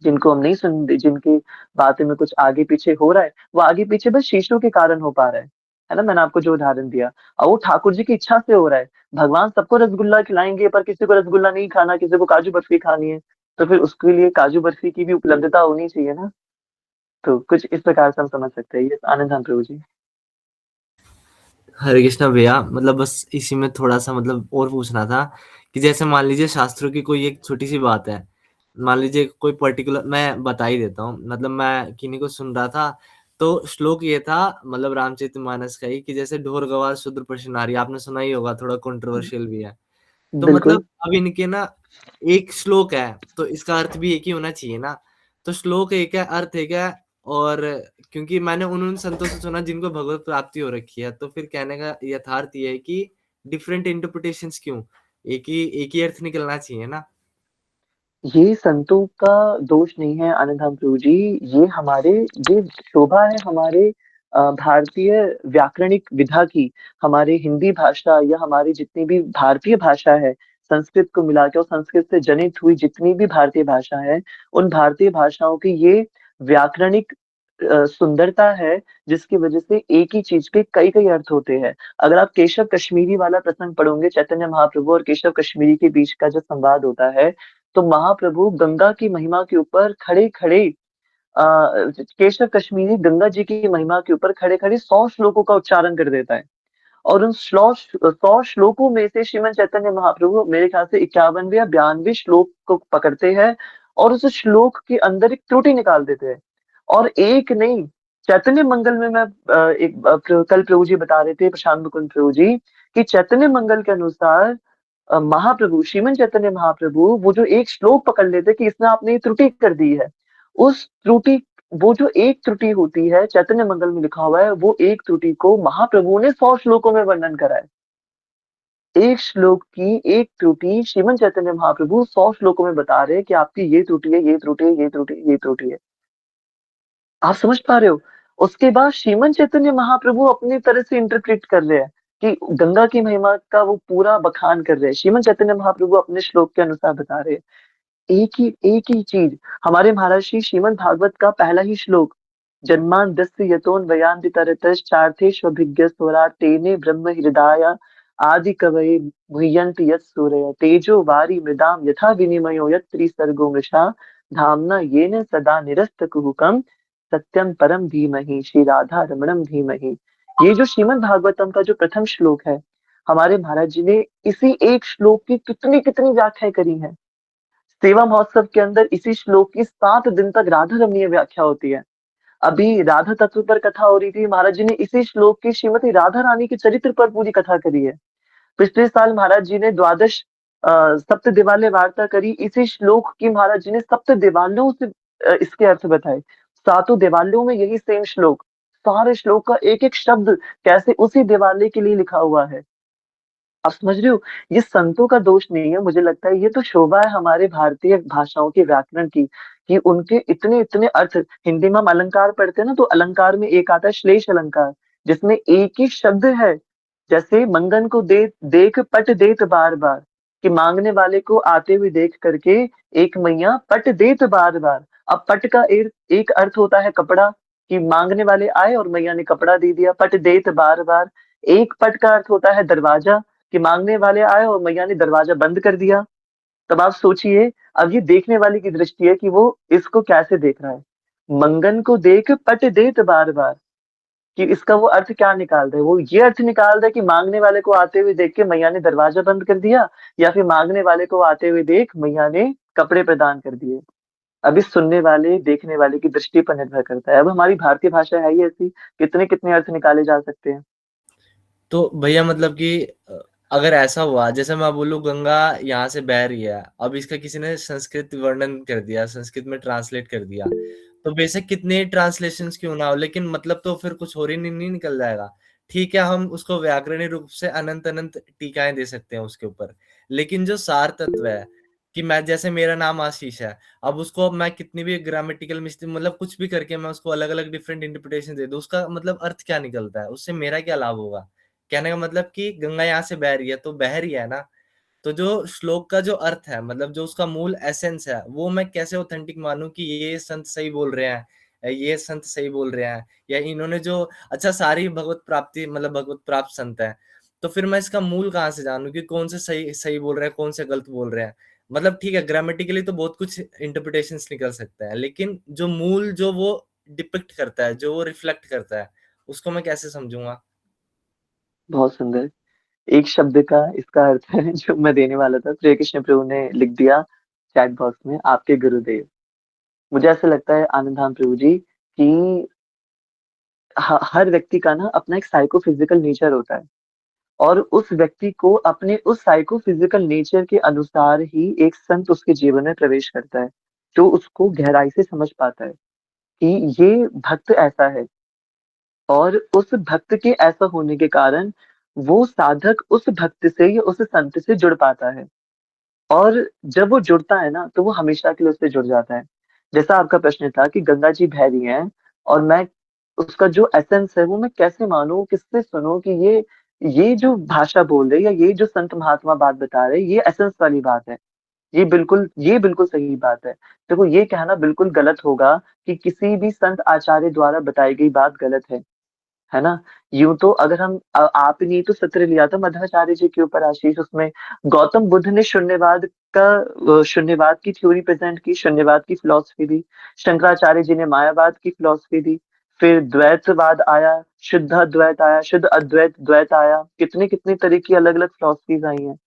जिनको हम नहीं सुन जिनकी बातें में कुछ आगे-पीछे हो रहा है, वो आगे-पीछे बस शीशों के कारण हो पा रहा है। है ना? मैंने आपको जो उदाहरण दिया और वो ठाकुर जी की इच्छा से हो रहा है। भगवान सबको रसगुल्ला खिलाएँगे पर किसी को रसगुल्ला नहीं खाना, किसी को काजू बर्फी खानी है, तो फिर उसके लिए काजू बर्फी की भी उपलब्धता होनी चाहिए ना? तो कुछ इस प्रकार से हम समझ सकते हैं। ये आनंद धाम प्रभु जी। हरे कृष्णा भैया, मतलब बस इसी में थोड़ा-सा मतलब और पूछना था कि जैसे मान लीजिए शास्त्रों की कोई एक छोटी-सी बात है। मान लीजिए कोई पर्टिकुलर मैं बता ही देता हूँ, मतलब मैं किन्हीं को सुन रहा था, तो श्लोक ये था मतलब रामचरितमानस का ही कि जैसे ढोर गवार शूद्र प्रश्न नारी, आपने सुना ही होगा, थोड़ा कंट्रोवर्शियल भी है। तो बिल्कुल। मतलब अब इनके ना एक श्लोक है, तो इसका अर्थ भी एक ही होना चाहिए ना? तो श्लोक एक है, अर्थ एक है और क्योंकि मैंने उन संतों से सुना जिनको भगवत प्राप्ति हो रखी है, तो फिर कहने का यथार्थ ये है कि डिफरेंट इंटरप्रिटेशंस क्यों? एक ही अर्थ निकलना चाहिए ना? ये संतों का दोष नहीं है आनंद धाम प्रभु जी, ये शोभा है हमारे भारतीय व्याकरणिक विधा की, हमारे हिंदी भाषा या हमारी जितनी भी भारतीय भाषा है, संस्कृत को मिला के और संस्कृत से जनित हुई जितनी भी भारतीय भाषा है, उन भारतीय भाषाओं की ये व्याकरणिक सुंदरता है, जिसकी वजह से एक ही चीज़ के कई-कई अर्थ होते हैं। अगर आप केशव कश्मीरी वाला प्रसंग पढ़ोगे, चैतन्य महाप्रभु और केशव कश्मीरी के बीच का जो संवाद होता है, तो महाप्रभु गंगा की महिमा के ऊपर खड़े-खड़े अ, केशव कश्मीरी गंगा जी की महिमा के ऊपर खड़े-खड़े 100 श्लोकों का उच्चारण कर देता है और उन 100 श्लोकों में से श्रीमद चैतन्य महाप्रभु मेरे ख्याल से 51वें या 92वें श्लोक को पकड़ते हैं और उस श्लोक के अंदर एक त्रुटि निकाल देते हैं और एक नहीं, चैतन्य मंगल में मैं कल प्रभु जी बता रहे थे, प्रशांत मुकुंद प्रभु जी, कि चैतन्य मंगल के अनुसार महाप्रभु श्रीमन चैतन्य महाप्रभु वो जो एक श्लोक पकड़ लेते कि इसमें आपने ये त्रुटि कर दी है। उस त्रुटि वो जो एक त्रुटि होती है चैतन्य मंगल में लिखा हुआ है, वो एक त्रुटि को महाप्रभु ने 100 श्लोकों में वर्णन करा है। एक श्लोक की एक त्रुटि श्रीमन चैतन्य महाप्रभु 100 श्लोकों में बता रहे हैं कि आपकी ये त्रुटि है, ये त्रुटि है, ये त्रुटि है, ये त्रुटि है। आप समझ पा रहे हो? उसके बाद श्रीमन चैतन्य महाप्रभु अपनी तरह से इंटरप्रेट कर रहे हैं कि गंगा की महिमा का वो पूरा बखान कर रहे हैं। श्रीमन चैतन्य महाप्रभु अपने श्लोक के अनुसार बता रहे हैं। एक ही चीज़ हमारे महाराज श्री श्रीमद् भागवत का पहला ही श्लोक जन्माद्यस्य यतोऽन्वयादितरतश्चार्थेष्वभिज्ञस्वराट् तेने ब्रह्म हृदाय आदि कवये मुह्यन्ति यत्सूरयः तेजो वारि मृदां यथा विनिमयो यत्र त्रिसर्गो मृषा धाम्ना येन सदा निरस्तकुहकं सत्यं परम धीमहि श्री राधा रमणं धीमहि। ये जो श्रीमद् भागवतम का जो प्रथम श्लोक है, हमारे महाराज जी ने इसी एक श्लोक की कितनी-कितनी व्याख्याएँ करी हैं। सेवा महोत्सव के अंदर इसी श्लोक की 7 दिन तक राधा रमणीय व्याख्या होती है। अभी राधा तत्व पर कथा हो रही थी, महाराज जी ने इसी श्लोक की श्रीमती राधा रानी के चरित्र पर पूरी कथा करी है। पिछले साल महाराज जी ने द्वादश सप्त दिवाले वार्ता करी, इसी श्लोक की महाराज जी ने सप्त दिवालों से इसके अर्थ बताए। सातों दिवालों में यही सेम श्लोक, सारे श्लोक का एक-एक शब्द कैसे उसी दिवाले के लिए लिखा हुआ है। आप समझ रहे हो? ये संतों का दोष नहीं है, मुझे लगता है ये तो शोभा है हमारे भारतीय भाषाओं के व्याकरण की, कि उनके इतने-इतने अर्थ। हिंदी में हम अलंकार पढ़ते हैं ना, तो अलंकार में एक आता है श्लेष अलंकार, जिसमें एक ही शब्द है। जैसे मंगन को देख पट देत बार-बार, कि माँगने वाले को आते हुए देख करके एक मैया पट देत बार-बार। अब पट का एक अर्थ होता है कपड़ा, कि माँगने वाले आए और मैया ने कपड़ा दे दिया, पट देत बार-बार। एक पट का अर्थ होता है दरवाजा, कि माँगने वाले आए और मैया ने दरवाजा बंद कर दिया। तब आप सोचिए, अब ये देखने वाले की दृष्टि है कि वो इसको कैसे देख रहा है। मंगन को देख पट देत बार-बार, कि इसका वो अर्थ क्या निकाल रहा है? वो ये अर्थ निकाल रहा है कि माँगने वाले को आते हुए देख के मैया ने दरवाजा बंद कर दिया, या फिर माँगने वाले को आते हुए देख मैया ने कपड़े प्रदान कर दिए। अब इस सुनने वाले, देखने वाले की दृष्टि पर निर्भर करता है। अब हमारी भारतीय भाषा है ही ऐसी, कितने-कितने अर्थ निकाले जा सकते हैं। तो भैया मतलब कि अगर ऐसा हुआ, जैसे मैं बोलूँ गंगा यहाँ से बह रही है, अब इसका किसी ने संस्कृत वर्णन कर दिया, संस्कृत में ट्रांसलेट कर दिया, तो बेशक कितने ट्रांसलेशंस क्यों ना हो, लेकिन मतलब तो फिर कुछ और ही नहीं निकल जाएगा। ठीक है, हम उसको व्याकरणिक रूप से अनंत-अनंत टीकाएँ दे सकते हैं उसके ऊपर, लेकिन जो सार तत्व है, कि मैं जैसे मेरा नाम आशीष है, अब उसको मैं कितनी भी ग्रामेटिकल मिस्टेक मतलब कुछ भी करके मैं उसको अलग-अलग डिफरेंट इंटरप्रिटेशन दे दूँ, उसका मतलब अर्थ क्या निकलता है? उससे मेरा क्या लाभ होगा? कहने का मतलब कि गंगा यहाँ से बह रही है, तो बह रही है ना, तो जो श्लोक का जो अर्थ है, मतलब जो उसका मूल एसेंस है, वो मैं कैसे ऑथेंटिक मानूँ कि ये संत सही बोल रहे हैं, ये संत सही बोल रहे हैं, या इन्होंने जो अच्छा सारी भगवत प्राप्ति मतलब भगवत प्राप्त संत हैं, तो फिर मैं इसका मूल कहाँ से जानूँ कि कौन से सही सही बोल रहे हैं, कौन से गलत बोल रहे हैं? मतलब ठीक है, ग्रामेटिकली तो बहुत कुछ इंटरप्रिटेशंस निकल सकता है, लेकिन जो मूल जो वो डिपिक्ट करता है, जो वो रिफ्लेक्ट करता है, उसको मैं कैसे समझूँगा? बहुत सुंदर। एक शब्द का इसका अर्थ है जो मैं देने वाला था, श्री कृष्ण प्रभु ने लिख दिया चैट बॉक्स में, आपके गुरुदेव। मुझे ऐसा लगता है आनंद धाम प्रभु जी कि हर व्यक्ति का ना अपना एक साइकोफिजिकल नेचर होता है, और उस व्यक्ति को अपने उस साइकोफिजिकल नेचर के अनुसार ही एक संत उसके जीवन में प्रवेश करता है, जो उसको गहराई से समझ पाता है कि ये भक्त ऐसा है, और उस भक्त के ऐसा होने के कारण वो साधक उस भक्त से या उस संत से जुड़ पाता है। और जब वो जुड़ता है ना, तो वो हमेशा के लिए उससे जुड़ जाता है। जैसा आपका प्रश्न था कि गंगा जी बह रही हैं, और मैं उसका जो एसेंस है वो मैं कैसे मानूँ, किससे सुनूँ कि ये जो भाषा बोल रहे हैं या ये जो संत महात्मा बात बता रहे हैं, ये एसेंस वाली बात है। ये बिल्कुल सही बात है। देखो, ये कहना बिल्कुल गलत होगा कि किसी भी संत आचार्य द्वारा बताई गई बात गलत है ना? यूँ तो अगर हम आपने ही तो सत्र लिया था मध्वाचार्य जी के ऊपर आशीष, उसमें गौतम बुद्ध ने शून्यवाद की थ्योरी प्रेज़ेंट की, शून्यवाद की फिलॉसफी दी। शंकराचार्य जी ने मायावाद की फिलॉसफी दी। फिर द्वैतवाद आया, शुद्ध अद्वैत आया, शुद्ध अद्वैत द्वैत आया। कितने-कितने तरह की अलग-अलग फिलॉसफीज़ आई हैं।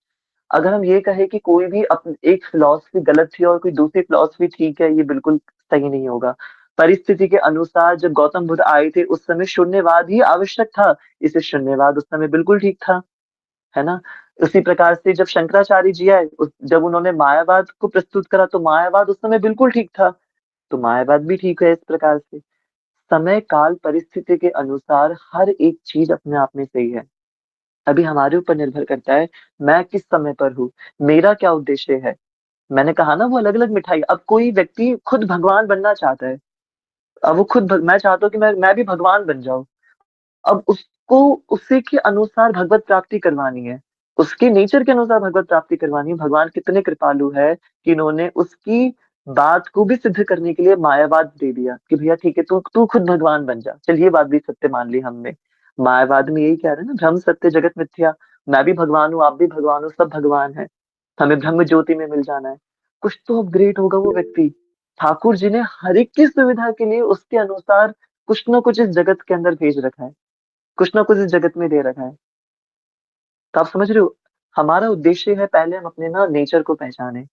अगर हम ये कहें कि कोई भी एक फिलॉसफी गलत थी और कोई दूसरी फिलॉसफी ठीक है, ये बिल्कुल सही नहीं होगा। परिस्थिति के अनुसार जब गौतम बुद्ध आए थे, उस समय शून्यवाद ही आवश्यक था, इसलिए शून्यवाद उस समय बिल्कुल ठीक था, है ना? उसी प्रकार से जब शंकराचार्य जी आए, जब उन्होंने मायावाद को प्रस्तुत करा, तो मायावाद उस समय बिल्कुल ठीक था, तो मायावाद भी ठीक है इस प्रकार से। समय, काल, परिस्थिति के अनुसार हर एक चीज़ अपने आप में सही है। अभी हमारे ऊपर निर्भर करता है, मैं किस समय पर हूँ, मेरा क्या उद्देश्य है। मैंने कहा ना वो अलग-अलग मिठाई, अब कोई व्यक्ति खुद भगवान बनना चाहता है, अब वो खुद मैं चाहता हूँ कि मैं भी भगवान बन जाऊँ। अब उसको उसी के अनुसार भगवत प्राप्ति करवानी है, उसके नेचर के अनुसार भगवत प्राप्ति करवानी है। भगवान कितने कृपालु है कि इन्होंने उसकी बात को भी सिद्ध करने के लिए मायावाद दे दिया कि भैया ठीक है, तू तू खुद भगवान बन जा। चल, ये बात भी सत्य मान ली हमने। मायावाद में यही कह रहे हैं ना, ब्रह्म सत्य जगत मिथ्या। मैं भी भगवान हूँ, आप भी भगवान हो, सब भगवान हैं। हमें ब्रह्म ज्योति में मिल जाना है। कुछ तो अपग्रेड होगा वो व्यक्ति। ठाकुर जी ने हर एक की सुविधा के लिए उसके अनुसार कुछ न कुछ इस जगत के अंदर भेज रखा है, कुछ न कुछ इस जगत में दे रखा है। तो आप समझ रहे हो? हमारा उद्देश्य है पहले हम अपने ना नेचर को पहचानें।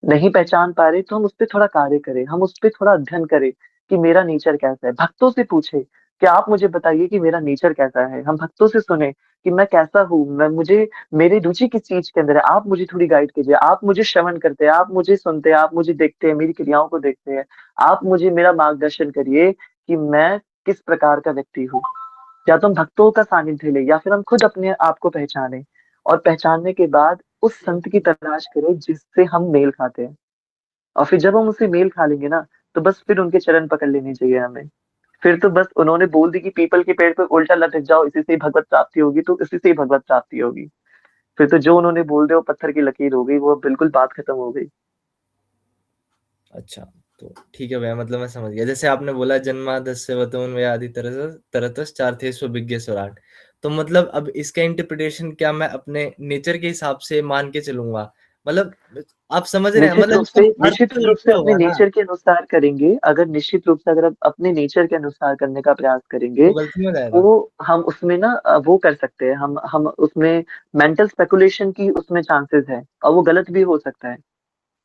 नहीं पहचान पा रहे तो हम उसपे थोड़ा कार्य करें, हम उसपे थोड़ा अध्ययन करें कि मेरा नेचर कैसा है। भक्तों से पूछे कि आप मुझे बताइए कि मेरा नेचर कैसा है। हम भक्तों से सुने कि मैं कैसा हूँ, मैं मुझे मेरी रुचि किस चीज़ के अंदर है। आप मुझे थोड़ी गाइड कीजिए। आप मुझे श्रवण करते हैं, आप मुझे सुनते हैं, आप मुझे देखते हैं, मेरी क्रियाओं को देखते हैं। आप मुझे मेरा मार्गदर्शन करिए कि मैं किस प्रकार का व्यक्ति हूँ। या तो हम भक्तों का सानिध्य लें या फिर हम खुद अपने आप को पहचानें और पहचानने के बाद उस संत की तलाश करें जिससे हम मेल खाते हैं। और फिर जब हम उससे मेल खा लेंगे ना, तो बस फिर उनके चरण पकड़ लेने चाहिए हमें। फिर तो बस उन्होंने बोल दी कि पीपल के पेड़ पे उल्टा लटक जाओ, इसी से ही भगवत प्राप्ति होगी, तो इसी से ही भगवत प्राप्ति होगी। फिर तो जो उन्होंने बोल दिया वो पत्थर की लकीर हो गई, वो बिल्कुल बात खत्म हो गई। अच्छा, तो ठीक है भैया, मतलब मैं समझ गया। जैसे आपने बोला जन्माद्यस्य वतोन्मयादि तरतश्च चार्थेषु विज्ञ स्वराट। तो मतलब अब इसका इंटरप्रिटेशन क्या मैं अपने नेचर के हिसाब से मान के चलूँगा? मतलब आप समझ रहे हैं, मतलब इसका अर्थ निश्चित तो रूप एक से ही अपने होगा ना? नेचर के अनुसार करेंगे। अगर निश्चित रूप से अगर आप अपने नेचर के अनुसार करने का प्रयास करेंगे, तो गलती हो जाएगा। तो हम उसमें ना वो कर सकते हैं। हम उसमें मेंटल स्पेकुलेशन की उसमें चांसेस है और वो गलत भी हो सकता है।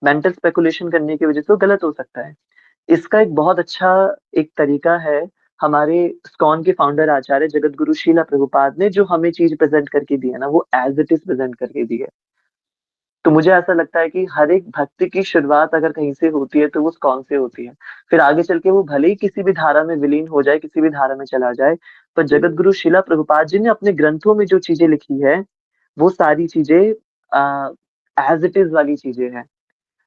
मेंटल स्पेकुलेशन करने की वजह से वो गलत हो सकता है। इसका एक बहुत अच्छा एक तरीका है, हमारे इस्कॉन के फाउंडर आचार्य जगत गुरु श्रीला प्रभुपाद ने जो हमें चीज़ प्रेज़ेंट करके दी है ना, वो एज़ इट इज़ प्रेज़ेंट करके दी है। तो मुझे ऐसा लगता है कि हर एक भक्ति की शुरुआत अगर कहीं से होती है, तो वो इस्कॉन से होती है। फिर आगे चल के वो भले ही किसी भी धारा में विलीन हो जाए, किसी भी धारा में चला जाए, पर जगत गुरु श्रीला प्रभुपाद जी ने अपने ग्रंथों में जो चीज़ें लिखी है, वो सारी चीज़ें एज़ इट इज़ वाली चीज़ें हैं।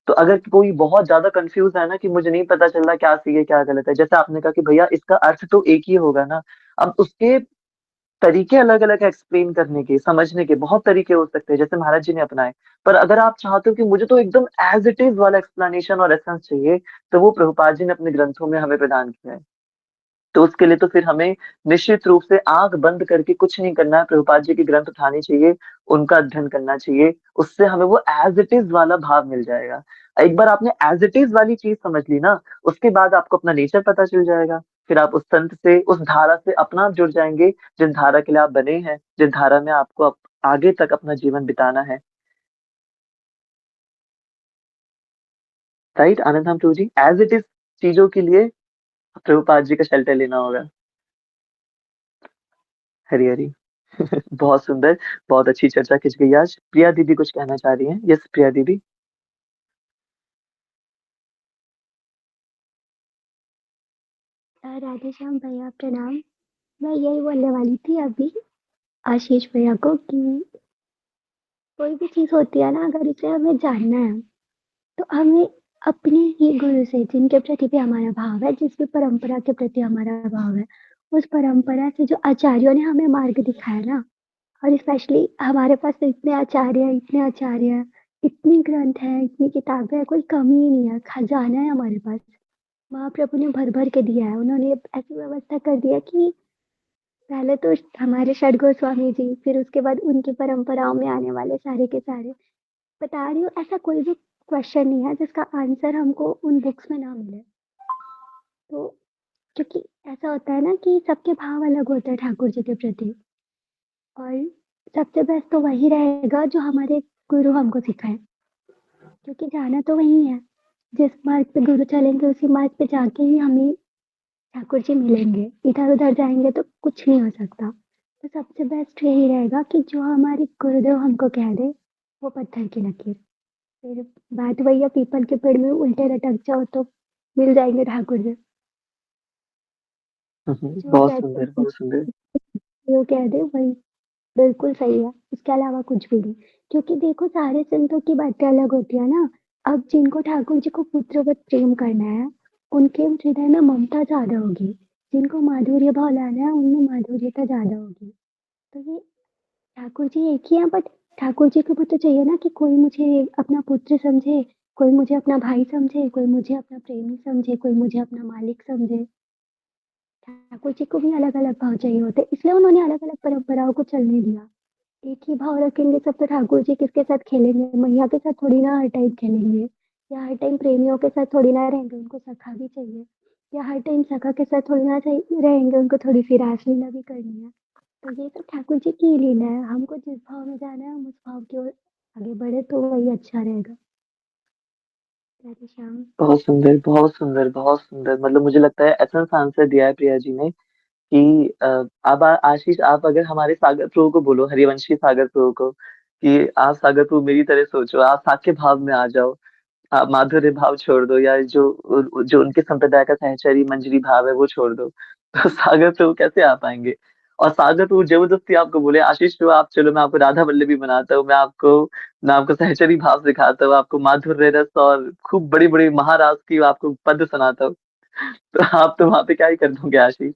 तो अगर कोई बहुत ज़्यादा कन्फ्यूज़ है ना कि मुझे नहीं पता चल रहा क्या सही है, क्या गलत है। जैसे आपने कहा कि भैया इसका अर्थ तो एक ही होगा ना। अब उसके तरीके अलग-अलग है एक्सप्लेन करने के, समझने के, बहुत तरीके हो सकते हैं, जैसे महाराज जी ने अपनाए। पर अगर आप चाहते हो कि मुझे तो एकदम एज़ इट इज़ वाला एक्सप्लेनेशन और एसेंस चाहिए, तो वो प्रभुपाद जी ने अपने ग्रंथों में हमें प्रदान किया है। तो उसके लिए तो फिर हमें निश्चित रूप से आँख बंद करके कुछ नहीं करना है, प्रभुपाद जी के ग्रंथ उठाने चाहिए, उनका अध्ययन करना चाहिए, उससे हमें वो एज़ इट इज़ वाला भाव मिल जाएगा। एक बार आपने एज़ इट इज़ वाली चीज़ समझ ली ना, उसके बाद आपको अपना नेचर पता चल जाएगा। फिर आप उस संत से, उस धारा से अपना आप जुड़ जाएँगे, जिस धारा के लिए आप बने हैं, जिस धारा में आपको आगे तक अपना जीवन बिताना है। Right Anand Dham Prabhu ji? As it is चीज़ों के लिए प्रभुपाद जी का शेल्टर लेना होगा। हरी, हरी। बहुत सुंदर, बहुत अच्छी चर्चा खिंच गई आज। प्रिया दीदी कुछ कहना चाह रही हैं? यस प्रिया दीदी। राधे श्याम भैया प्रणाम। मैं यही बोलने वाली थी अभी आशीष भैया को कि कोई भी चीज़ होती है ना, अगर उसे हमें जानना है, तो हमें अपने ही गुरु से, जिनके प्रति भी हमारा भाव है, जिस भी परंपरा के प्रति हमारा भाव है, उस परंपरा से जो आचार्यों ने हमें मार्ग दिखाया ना, और स्पेशली हमारे पास तो इतने आचार्य हैं, इतनी ग्रंथ हैं, इतनी किताबें हैं, कोई कमी ही नहीं है, खजाना है हमारे पास। महाप्रभु ने भर-भर के दिया है। उन्होंने ऐसी व्यवस्था कर दी है कि पहले तो हमारे षड गोस्वामी जी, फिर उसके बाद उनकी परंपराओं में आने वाले सारे के सारे। बता रही हूँ, ऐसा कोई भी क्वेश्चन नहीं है जिसका आंसर हमको उन बुक्स में ना मिले। तो क्योंकि ऐसा होता है ना कि सबके भाव अलग होते हैं ठाकुर जी के प्रति, और सबसे बेस्ट तो वही रहेगा जो हमारे गुरु हमको सिखाए, क्योंकि जाना तो वही है। जिस मार्ग पे गुरु चलेंगे उसी मार्ग पे जाके ही हमें ठाकुर जी मिलेंगे। इधर-उधर जाएँगे तो कुछ नहीं हो सकता। तो सबसे बेस्ट यही रहेगा कि जो हमारे गुरुदेव हमको कह दें, वो पत्थर की लकीर। फिर बात वही है, पीपल के पेड़ में उल्टे लटक जाओ तो मिल जाएँगे ठाकुर जी। जो बहुत कहते सुंदर, बहुत सुंदर। जो कह दे वही बिल्कुल सही है, इसके अलावा कुछ भी नहीं। क्योंकि देखो सारे संतों की बातें अलग होती है ना। अब जिनको ठाकुर जी को पुत्रवत प्रेम करना है, उनके हृदय में ममता ज़्यादा होगी। जिनको माधुर्य भाव लाना है, उनमें माधुर्यता ज़्यादा होगी। तो ये ठाकुर जी एक ही हैं, बट ठाकुर जी को भी तो चाहिए ना कि कोई मुझे अपना पुत्र समझे, कोई मुझे अपना भाई समझे, कोई मुझे अपना प्रेमी समझे, कोई मुझे अपना मालिक समझे। ठाकुर जी को भी अलग-अलग भाव चाहिए होते हैं, इसलिए उन्होंने अलग-अलग परंपराओं को चलने दिया। एक ही भाव रखेंगे सब तो ठाकुर जी किसके साथ खेलेंगे? मैया के साथ थोड़ी ना हर टाइम खेलेंगे, या हर टाइम प्रेमियों के साथ थोड़ी ना रहेंगे, उनको सखा भी चाहिए। या हर टाइम सखा के साथ थोड़ी ना रहेंगे, उनको थोड़ी सी रासलीला भी करनी है। तो ये तो ठाकुर जी की ही लीला है, हमको जिस भाव में जाना है हम उस भाव की ओर आगे बढ़े तो वही अच्छा रहेगा। राधे श्याम। बहुत सुंदर, बहुत सुंदर, बहुत सुंदर। मतलब मुझे लगता है एसेंस आंसर दिया है प्रिया जी ने कि अब आशीष आप अगर हमारे सागर प्रो को बोलो, हरिवंशी सागर प्रो को कि आप सागर प्रो मेरी तरह सोचो, आप साक्य भाव में आ जाओ, आप माधुर्य भाव छोड़ दो, या जो जो उनके संप्रदाय का सहचरी मंजरी भाव है वो छोड़ दो, तो सागर प्रभु कैसे आ पाएंगे? और सागर प्रभु जबरदस्ती आपको बोले आशीष प्रभु आप चलो, मैं आपको राधा वल्लभी बनाता हूँ, मैं आपको सहचरी भाव सिखाता हूँ, आपको माधुर्य रस और खूब बड़ी बड़ी महाराज की आपको पद सुनाता हूँ, तो आप तो वहां पे क्या ही कर दोगे आशीष?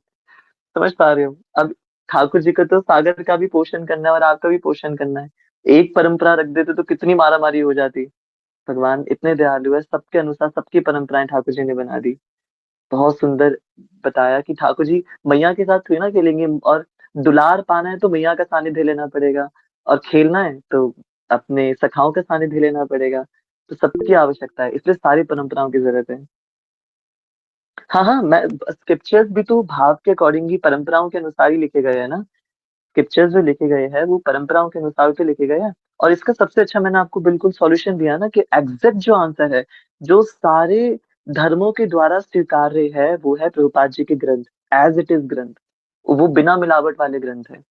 समझ पा रहे हो? अब ठाकुर जी का तो सागर का भी पोषण करना है और आपका भी पोषण करना है। एक परंपरा रख देते तो कितनी मारामारी हो जाती। भगवान इतने दयालु है, सबके अनुसार सबकी परंपराएं ठाकुर जी ने बना दी। बहुत सुंदर बताया कि ठाकुर जी मैया के साथ थोड़ी ना खेलेंगे, और दुलार पाना है तो मैया का सानिध्य लेना पड़ेगा, और खेलना है तो अपने सखाओं का सानिध्य लेना पड़ेगा। तो सबकी आवश्यकता है, इसलिए सारी परंपराओं की जरूरत है। हाँ हाँ, मैं स्क्रिप्चर्स भी तो भाव के अकॉर्डिंग ही, परंपराओं के अनुसार ही लिखे गए हैं ना। स्क्रिप्चर्स जो लिखे गए हैं वो परंपराओं के अनुसार तो लिखे गए हैं। और इसका सबसे अच्छा मैंने आपको बिल्कुल सॉल्यूशन दिया ना कि एग्जैक्ट जो आंसर है, जो सारे धर्मों के द्वारा स्वीकार्य है, वो है प्रभुपाद जी के ग्रंथ, एज इट इज ग्रंथ। वो बिना मिलावट वाले ग्रंथ है।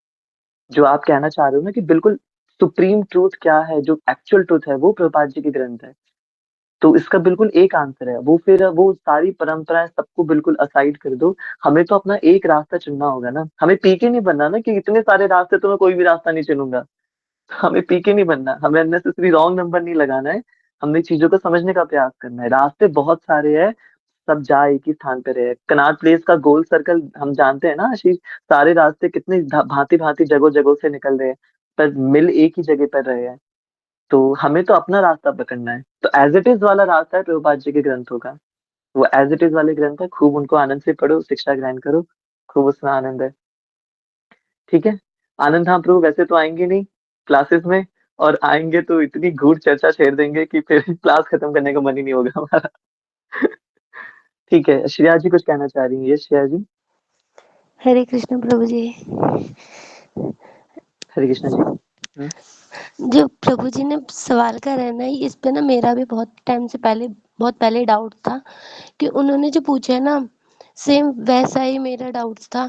जो आप कहना चाह रहे हो ना कि बिल्कुल सुप्रीम ट्रूथ क्या है, जो एक्चुअल ट्रूथ है, वो प्रभुपाद जी के ग्रंथ है। तो इसका बिल्कुल एक आंसर है। वो फिर वो सारी परंपराएं सबको बिल्कुल असाइड कर दो। हमें तो अपना एक रास्ता चुनना होगा ना। हमें पीके नहीं बनना ना कि इतने सारे रास्ते तो मैं कोई भी रास्ता नहीं चुनूंगा। हमें पीके नहीं बनना, हमें अननेसेसरी रॉन्ग नंबर नहीं लगाना है। हमने चीजों को समझने का प्रयास करना है। रास्ते बहुत सारे हैं, सब जा एक ही स्थान पे रहे। कनॉट प्लेस का गोल सर्कल हम जानते हैं ना आशीष। सारे रास्ते कितने भांति भांति जगह जगह से निकल रहे हैं, पर मिल एक ही जगह पर रहे हैं। तो हमें तो अपना रास्ता पकड़ना है। तो एज इट इज वाला रास्ता है प्रभुपाद जी के ग्रंथों का। वो एज इट इज वाले ग्रंथ है, खूब उनको आनंद से पढ़ो, शिक्षा ग्रहण करो, खूब उसमें आनंद है। ठीक है। आनंद हाँ प्रभु वैसे तो आएंगे नहीं क्लासेस में, और आएंगे तो इतनी गूढ़ चर्चा छेड़ देंगे कि फिर क्लास खत्म करने का मन ही नहीं होगा हमारा। ठीक है, श्रेया जी कुछ कहना चाह रही है? श्रेया जी। हरे कृष्ण प्रभु जी। हरे कृष्णा जी। जो प्रभु जी ने सवाल करा है ना, इस पे ना मेरा भी बहुत टाइम से पहले, बहुत पहले डाउट था कि उन्होंने जो पूछा है ना, सेम वैसा ही मेरा डाउट्स था।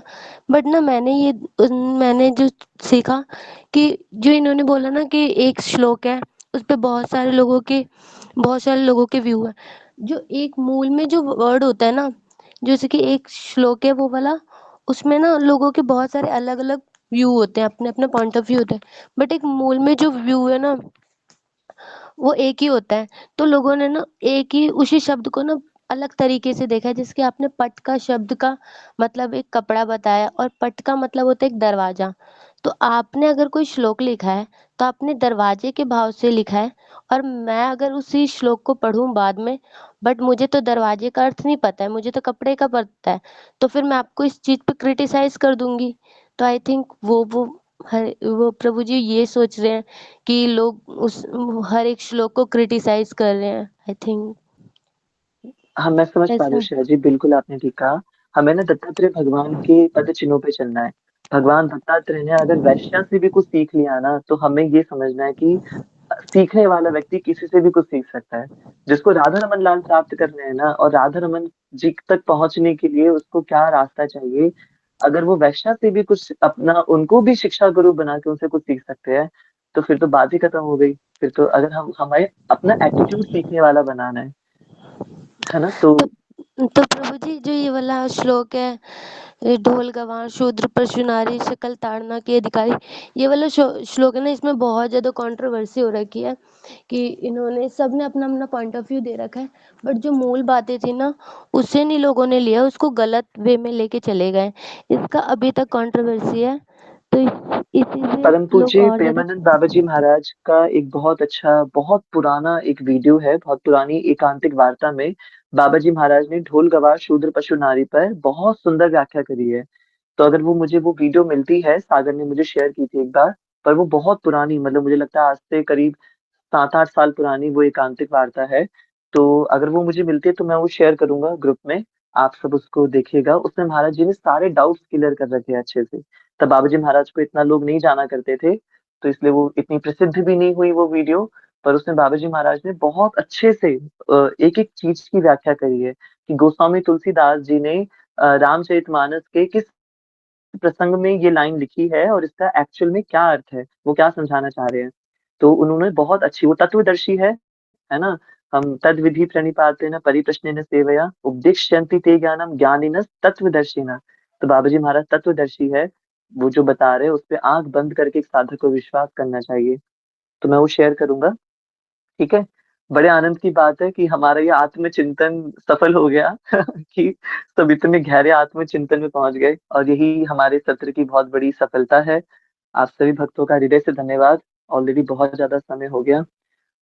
बट ना मैंने जो सीखा कि जो इन्होंने बोला ना कि एक श्लोक है, उस पे बहुत सारे लोगों के व्यू है। जो एक मूल में जो वर्ड होता है ना, जैसे कि एक श्लोक है वो वाला, उसमें ना लोगों के बहुत सारे अलग अलग व्यू होते हैं, अपने अपने पॉइंट ऑफ व्यू होते हैं। बट एक मूल में जो व्यू है ना, वो एक ही होता है। तो लोगों ने ना एक ही उसी शब्द को ना अलग तरीके से देखा है। जैसे कि आपने पट का शब्द का मतलब एक कपड़ा बताया, और पट का मतलब होता है एक दरवाजा। तो आपने अगर कोई श्लोक लिखा है तो आपने दरवाजे के भाव से लिखा है, और मैं अगर उसी श्लोक को पढूं बाद में, बट मुझे तो दरवाजे का अर्थ नहीं पता है, मुझे तो कपड़े का पता है, तो फिर मैं आपको इस चीज पे क्रिटिसाइज कर दूंगी। तो आई थिंक वो प्रभु जी ये सोच रहे हैं कि लोग उस हर एक श्लोक को क्रिटिसाइज कर रहे हैं, आई थिंक हाँ मैं समझ पा रही हूँ ऐसा। श्रेया जी, बिल्कुल आपने ठीक कहा। हमें ना दत्तात्रेय भगवान के पद चिन्हों पे चलना है। भगवान दत्तात्रेय ने अगर वैश्या से भी कुछ सीख लिया ना, तो हमें ये समझना है कि सीखने वाला व्यक्ति किसी से भी कुछ सीख सकता है। जिसको राधा रमन लाल प्राप्त करने हैं ना, और राधा रमन जी तक पहुंचने के लिए उसको क्या रास्ता चाहिए, अगर वो वैश्या से भी कुछ अपना, उनको भी शिक्षा गुरु बना के उनसे कुछ सीख सकते हैं, तो फिर तो बात ही खत्म हो गई। फिर तो अगर हम हमें अपना एटीट्यूड सीखने वाला बनाना है ना, तो तो तो प्रभु जी जो ये वाला श्लोक है, ये ढोल गवार शूद्र पशु नारी सकल ताड़ना के अधिकारी, ये वाला श्लोक है ना, इसमें बहुत ज्यादा कंट्रोवर्सी हो रखी है कि इन्होंने सबने अपना अपना पॉइंट ऑफ व्यू दे रखा है। बट जो मूल बातें थी ना, उसे नहीं लोगों ने लिया, उसको गलत वे में लेके चले गए। इसका अभी तक कंट्रोवर्सी है, तो इसी से परम लोग पूज्य और ज्यादा। प्रेमानंद बाबा जी महाराज का एक बहुत अच्छा, बहुत पुराना एक वीडियो है, बहुत पुरानी एकांतिक वार्ता में बाबा जी महाराज ने ढोल गवार शूद्र पशु नारी पर बहुत सुंदर व्याख्या करी है। तो अगर वो वीडियो मिलती है, सागर ने मुझे शेयर की थी एक बार, पर वो बहुत पुरानी, मतलब मुझे लगता है आज से करीब 7-8 साल पुरानी वो एकांतिक वार्ता है। तो अगर वो मुझे मिलती है तो मैं वो शेयर करूंगा ग्रुप में, आप सब उसको देखिएगा। उसमें महाराज जी ने सारे डाउट्स क्लियर कर रखे हैं अच्छे से। तब बाबाजी महाराज को इतना लोग नहीं जाना करते थे, तो इसलिए वो इतनी प्रसिद्ध भी नहीं हुई वो वीडियो। पर उसमें बाबाजी महाराज ने बहुत अच्छे से एक-एक चीज़ की व्याख्या करी है कि गोस्वामी तुलसीदास जी ने रामचरितमानस के किस प्रसंग में ये लाइन लिखी है और इसका एक्चुअल में क्या अर्थ है, वो क्या समझाना चाह रहे हैं। तो उन्होंने बहुत अच्छी, वो तत्वदर्शी है ना? हम तद्विधि प्रणिपातेन परिप्रश्नेन सेवया उपदिश्यन्ति ते ज्ञानम ज्ञानिनः तत्वदर्शिनः। तो बाबाजी महाराज तत्वदर्शी है, वो जो बता रहे हैं उस पे आँख बंद करके एक साधक को विश्वास करना चाहिए। तो मैं वो शेयर करूँगा, ठीक है? बड़े आनंद की बात है कि हमारा ये आत्मचिंतन सफल हो गया कि सब इतने गहरे आत्मचिंतन में पहुँच गए और यही हमारे सत्र की बहुत बड़ी सफलता है। आप सभी भक्तों का हृदय से धन्यवाद। ऑलरेडी बहुत ज़्यादा समय हो गया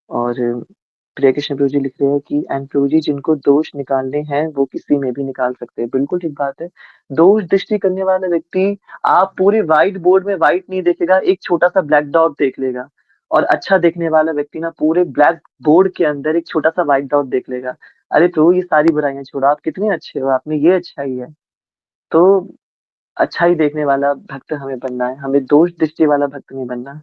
और प्रिय कृष्ण प्रभु जी लिख रहे हैं कि एंड प्रभु जी जिनको दोष निकालने हैं वो किसी में भी निकाल सकते हैं। बिल्कुल ठीक बात है। दोष दृष्टि करने वाला व्यक्ति आप पूरे व्हाइट बोर्ड में व्हाइट नहीं देखेगा, एक छोटा-सा ब्लैक डॉट देख लेगा और अच्छा देखने वाला व्यक्ति ना पूरे ब्लैक बोर्ड के अंदर एक छोटा-सा व्हाइट डॉट देख लेगा। अरे प्रभु ये सारी बुराइयाँ छोड़ो, आप कितने अच्छे हो, आप में ये अच्छाई है। तो अच्छाई देखने वाला भक्त हमें बनना है, हमें दोष दृष्टि वाला भक्त नहीं बनना।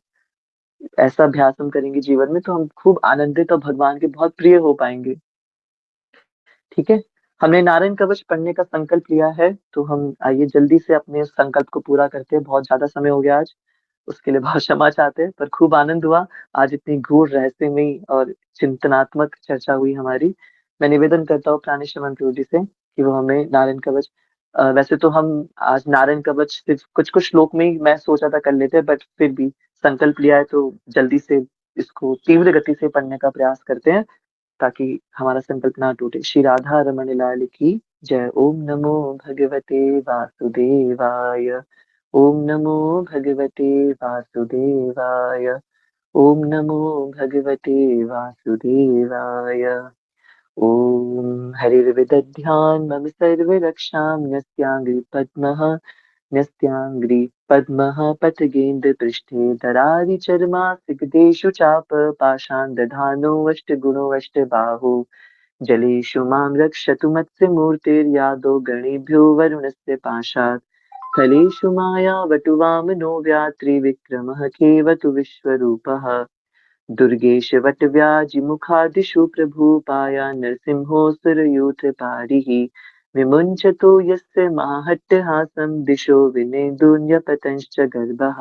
ऐसा अभ्यास हम करेंगे जीवन में तो हम खूब आनंदित और भगवान के बहुत प्रिय हो पाएँगे। ठीक है? हमने नारायण कवच पढ़ने का संकल्प लिया है, तो हम आइए जल्दी से अपने उस संकल्प को पूरा करते हैं। बहुत ज़्यादा समय हो गया आज, उसके लिए बहुत क्षमा चाहते हैं, पर खूब आनंद हुआ। आज इतनी गूढ़ रहस्यमयी और चिंतनात्मक चर्चा हुई हमारी। मैं निवेदन करता हूँ प्राणेश्वर प्रभु जी से कि वो हमें नारायण कवच वैसे तो हम आज नारायण कवच सिर्फ़ कुछ-कुछ श्लोक में ही मैं सोचा था कर लेते, बट फिर भी संकल्प लिया है तो जल्दी से इसको तीव्र गति से पढ़ने का प्रयास करते हैं। ताकि हमारा संकल्प ना टूटे। श्री राधा रमण लाल की जय। ओम नमो भगवते वासुदेवाय। ओम नमो भगवते वासुदेवाय। ओम नमो भगवते वासुदेवाय। ओम हरिर्विदध्यान् मम सर्वरक्षां यस्याङ्घ्रि पद्मः न्यस्त्याङ्घ्रि पद्मः पथगेन्द्रपृष्ठे दरारिचर्मासिगदेषु चाप पाषाण दधानोऽष्टगुणोऽष्टबाहु जलेषु मां रक्षतु मत्स्यमूर्तिर्यादो गणेभ्यो वरुणस्य पाशात् स्थलेषु मायावटुवामनो व्यात्रिविक्रमः खेवतु विश्वरूपः दुर्गेश वटव्याजिमुखादिषु प्रभुपाया नरसिंहोऽसुरयूथपारिः विमुञ्चतो यस्य माहट्टहासं दिशो विनेदुर्यपतंश्च गर्भः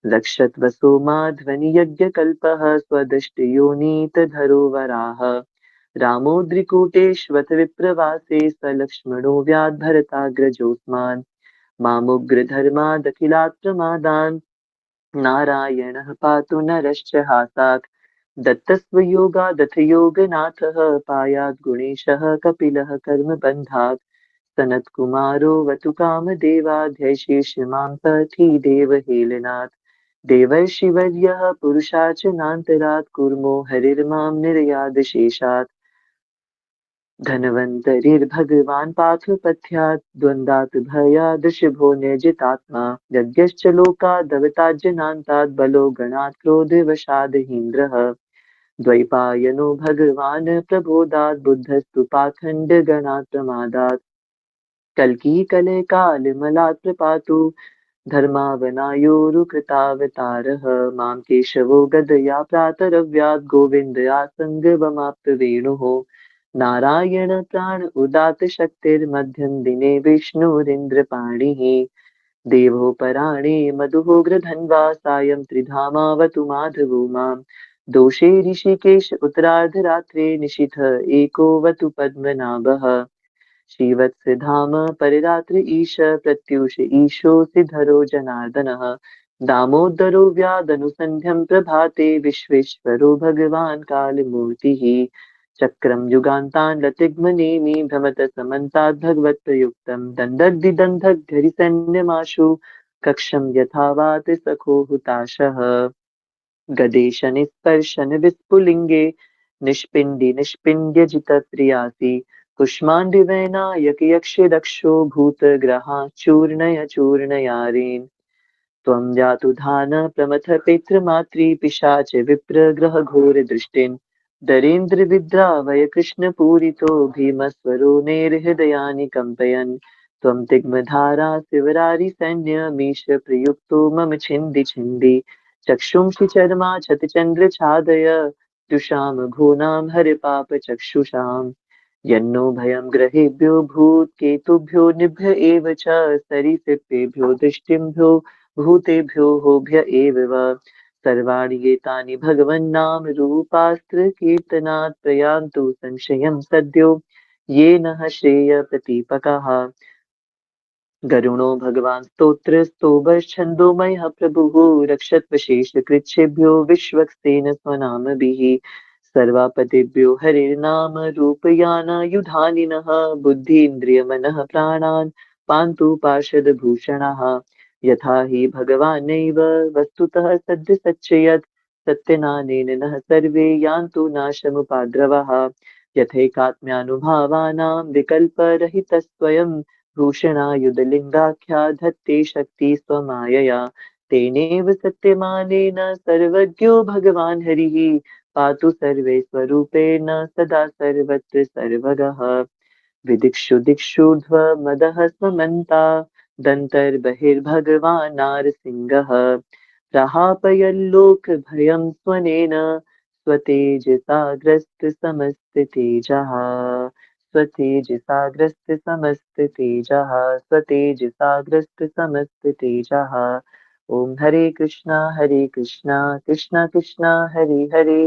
रक्षद्वसो माध्वनियज्ञकल्पः स्वदष्टयोनीतधरो वराह रामोद्रिकूटेष्वथ विप्रवासे स लक्ष्मणो व्याद्भरताग्रजोऽस्मान् मामुग्रधर्मादखिलात् प्रमादान् नारायणः पातु नरश्च हासात् दत्तस्वयोगादथ योगनाथः पायात् गुणेशः कपिलः कर्मबन्धात् सनत्कुमारो वतु कामदेवाध्यशेषमां सखी देवहेलनात् देवर्षिवर्यः पुरुषार्चनान्तरात् कुर्मो हरिर्मां निर्यादशेषात् धन्वन्तरिर्भगवान् पार्थपथ्यात् द्वन्द्वात् भयादशुभो निर्जितात्मा यज्ञश्च लोकादवताज्जनान्तात् बलो गणात् क्रोधवशादहीन्द्रः द्वैपायनो भगवान् प्रबोधात् बुद्धस्तु पाखण्डगणात् प्रमादात् कल्की कलय कालमलात् प्रपातु धर्मावनायोरुकृतावतारः मां केशवो गदया प्रातरव्यात् गोविन्दयासङ्गवमाप्त वेणुः नारायण प्राण उदात शक्तिर्मध्यं दिने विष्णुरिन्द्रपाणिः देवोपराणे मधुहोग्रधन्वा सायं त्रिधामावतु माधवो मां दोषे ऋषिकेश उत्तरार्धरात्रे निशीथ एकोऽवतु पद्मनाभः श्रीवत्सधाम परिरात्रि ईश प्रत्यूष ईशोऽसिधरो जनार्दनः दामोदरो व्यादनुसन्ध्यं प्रभाते विश्वेश्वरो भगवान् कालमूर्तिः चक्रं युगान्तान् लतिग्मनेमि भ्रमत समन्ताद् भगवत्प्रयुक्तं दन्दग्धिदन्धग्धरिसैन्यमाशु कक्षं यथा वात सखो हुताशः गदेशनिस्पर्शन विस्फुलिङ्गे निष्पिण्डि निष्पिन्द्य जितप्रियासि कुष्माण्डिवैनायक यक्षदक्षो भूतग्रहाचूर्णय चूर्णयारेन् त्वं जातु धान प्रमथ पितृमातृ पिशाच विप्रग्रहघोरदृष्टिन् दरेन्द्रविद्रावय कृष्णपूरितो भीमस्वरो नैर्हृदयानि कम्पयन् त्वं तिग्मधारा शिवरारिसैन्यमीश प्रयुक्तो मम छिन्दि छिन्दि चक्षुंषि चर्मा छतिचन्द्रछादय जुषाम भूनां हरिपापचक्षुषाम् यन्नो भयं ग्रहेभ्यो भूत्केतुभ्यो निभ्य एव च सरीसृपेभ्यो दृष्टिम्भ्यो भूतेभ्यो होभ्य एव वा सर्वाणि एतानि भगवन्नामरूपास्त्रकीर्तनात् प्रयान्तु संशयं सद्यो येन श्रेयप्रतीपकः गरुणो भगवान् स्तोत्रस्तोभश्छन्दोमयः प्रभुः रक्षत्वशेषकृच्छ्रेभ्यो विश्वक्सेन स्वनामभिः सर्वापदेभ्यो हरिर्नाम रूपयानायुधानि नः बुद्धीन्द्रियमनः प्राणान् पान्तु पार्षदभूषणाः यथा हि भगवानेव वस्तुतः सद्यसच्चयत् सत्यनानेन नः सर्वे यान्तु नाशमुपाद्रवः यथैकात्म्यानुभावानां विकल्परहितस्वयं भूषणायुधलिङ्गाख्या धत्ते शक्ति स्वमायया तेनैव सत्यमानेन सर्वज्ञो भगवान् हरिः पातु सर्वे स्वरूपेण सदा सर्वत्र सर्वगः विदिक्षु दिक्षूर्ध्वमदः समन्ता दन्तर्बहिर्भगवान् नारसिंहः प्रहापयल्लोकभयं स्वनेन स्वतेजसा ग्रस्तसमस्ततेजः स्वतेजसा ग्रस्तसमस्ततेजः स्वतेजसा ग्रस्तसमस्ततेजः ॐ हरे कृष्णा कृष्णा कृष्णा हरे हरे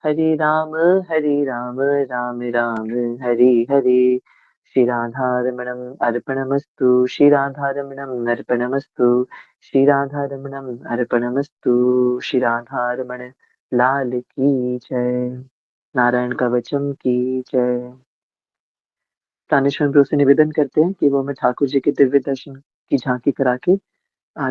हरे राम राम राम हरे हरे श्री राधारमणम् अर्पणमस्तु श्री राधारमणम् अर्पणमस्तु श्री राधारमणम् अर्पणमस्तु श्री राधारमण लाल की जय नारायण कवचम की जय। तानेश्वर प्रभु से निवेदन करते हैं कि वो हमें ठाकुर जी के दिव्य दर्शन की झांकी करा के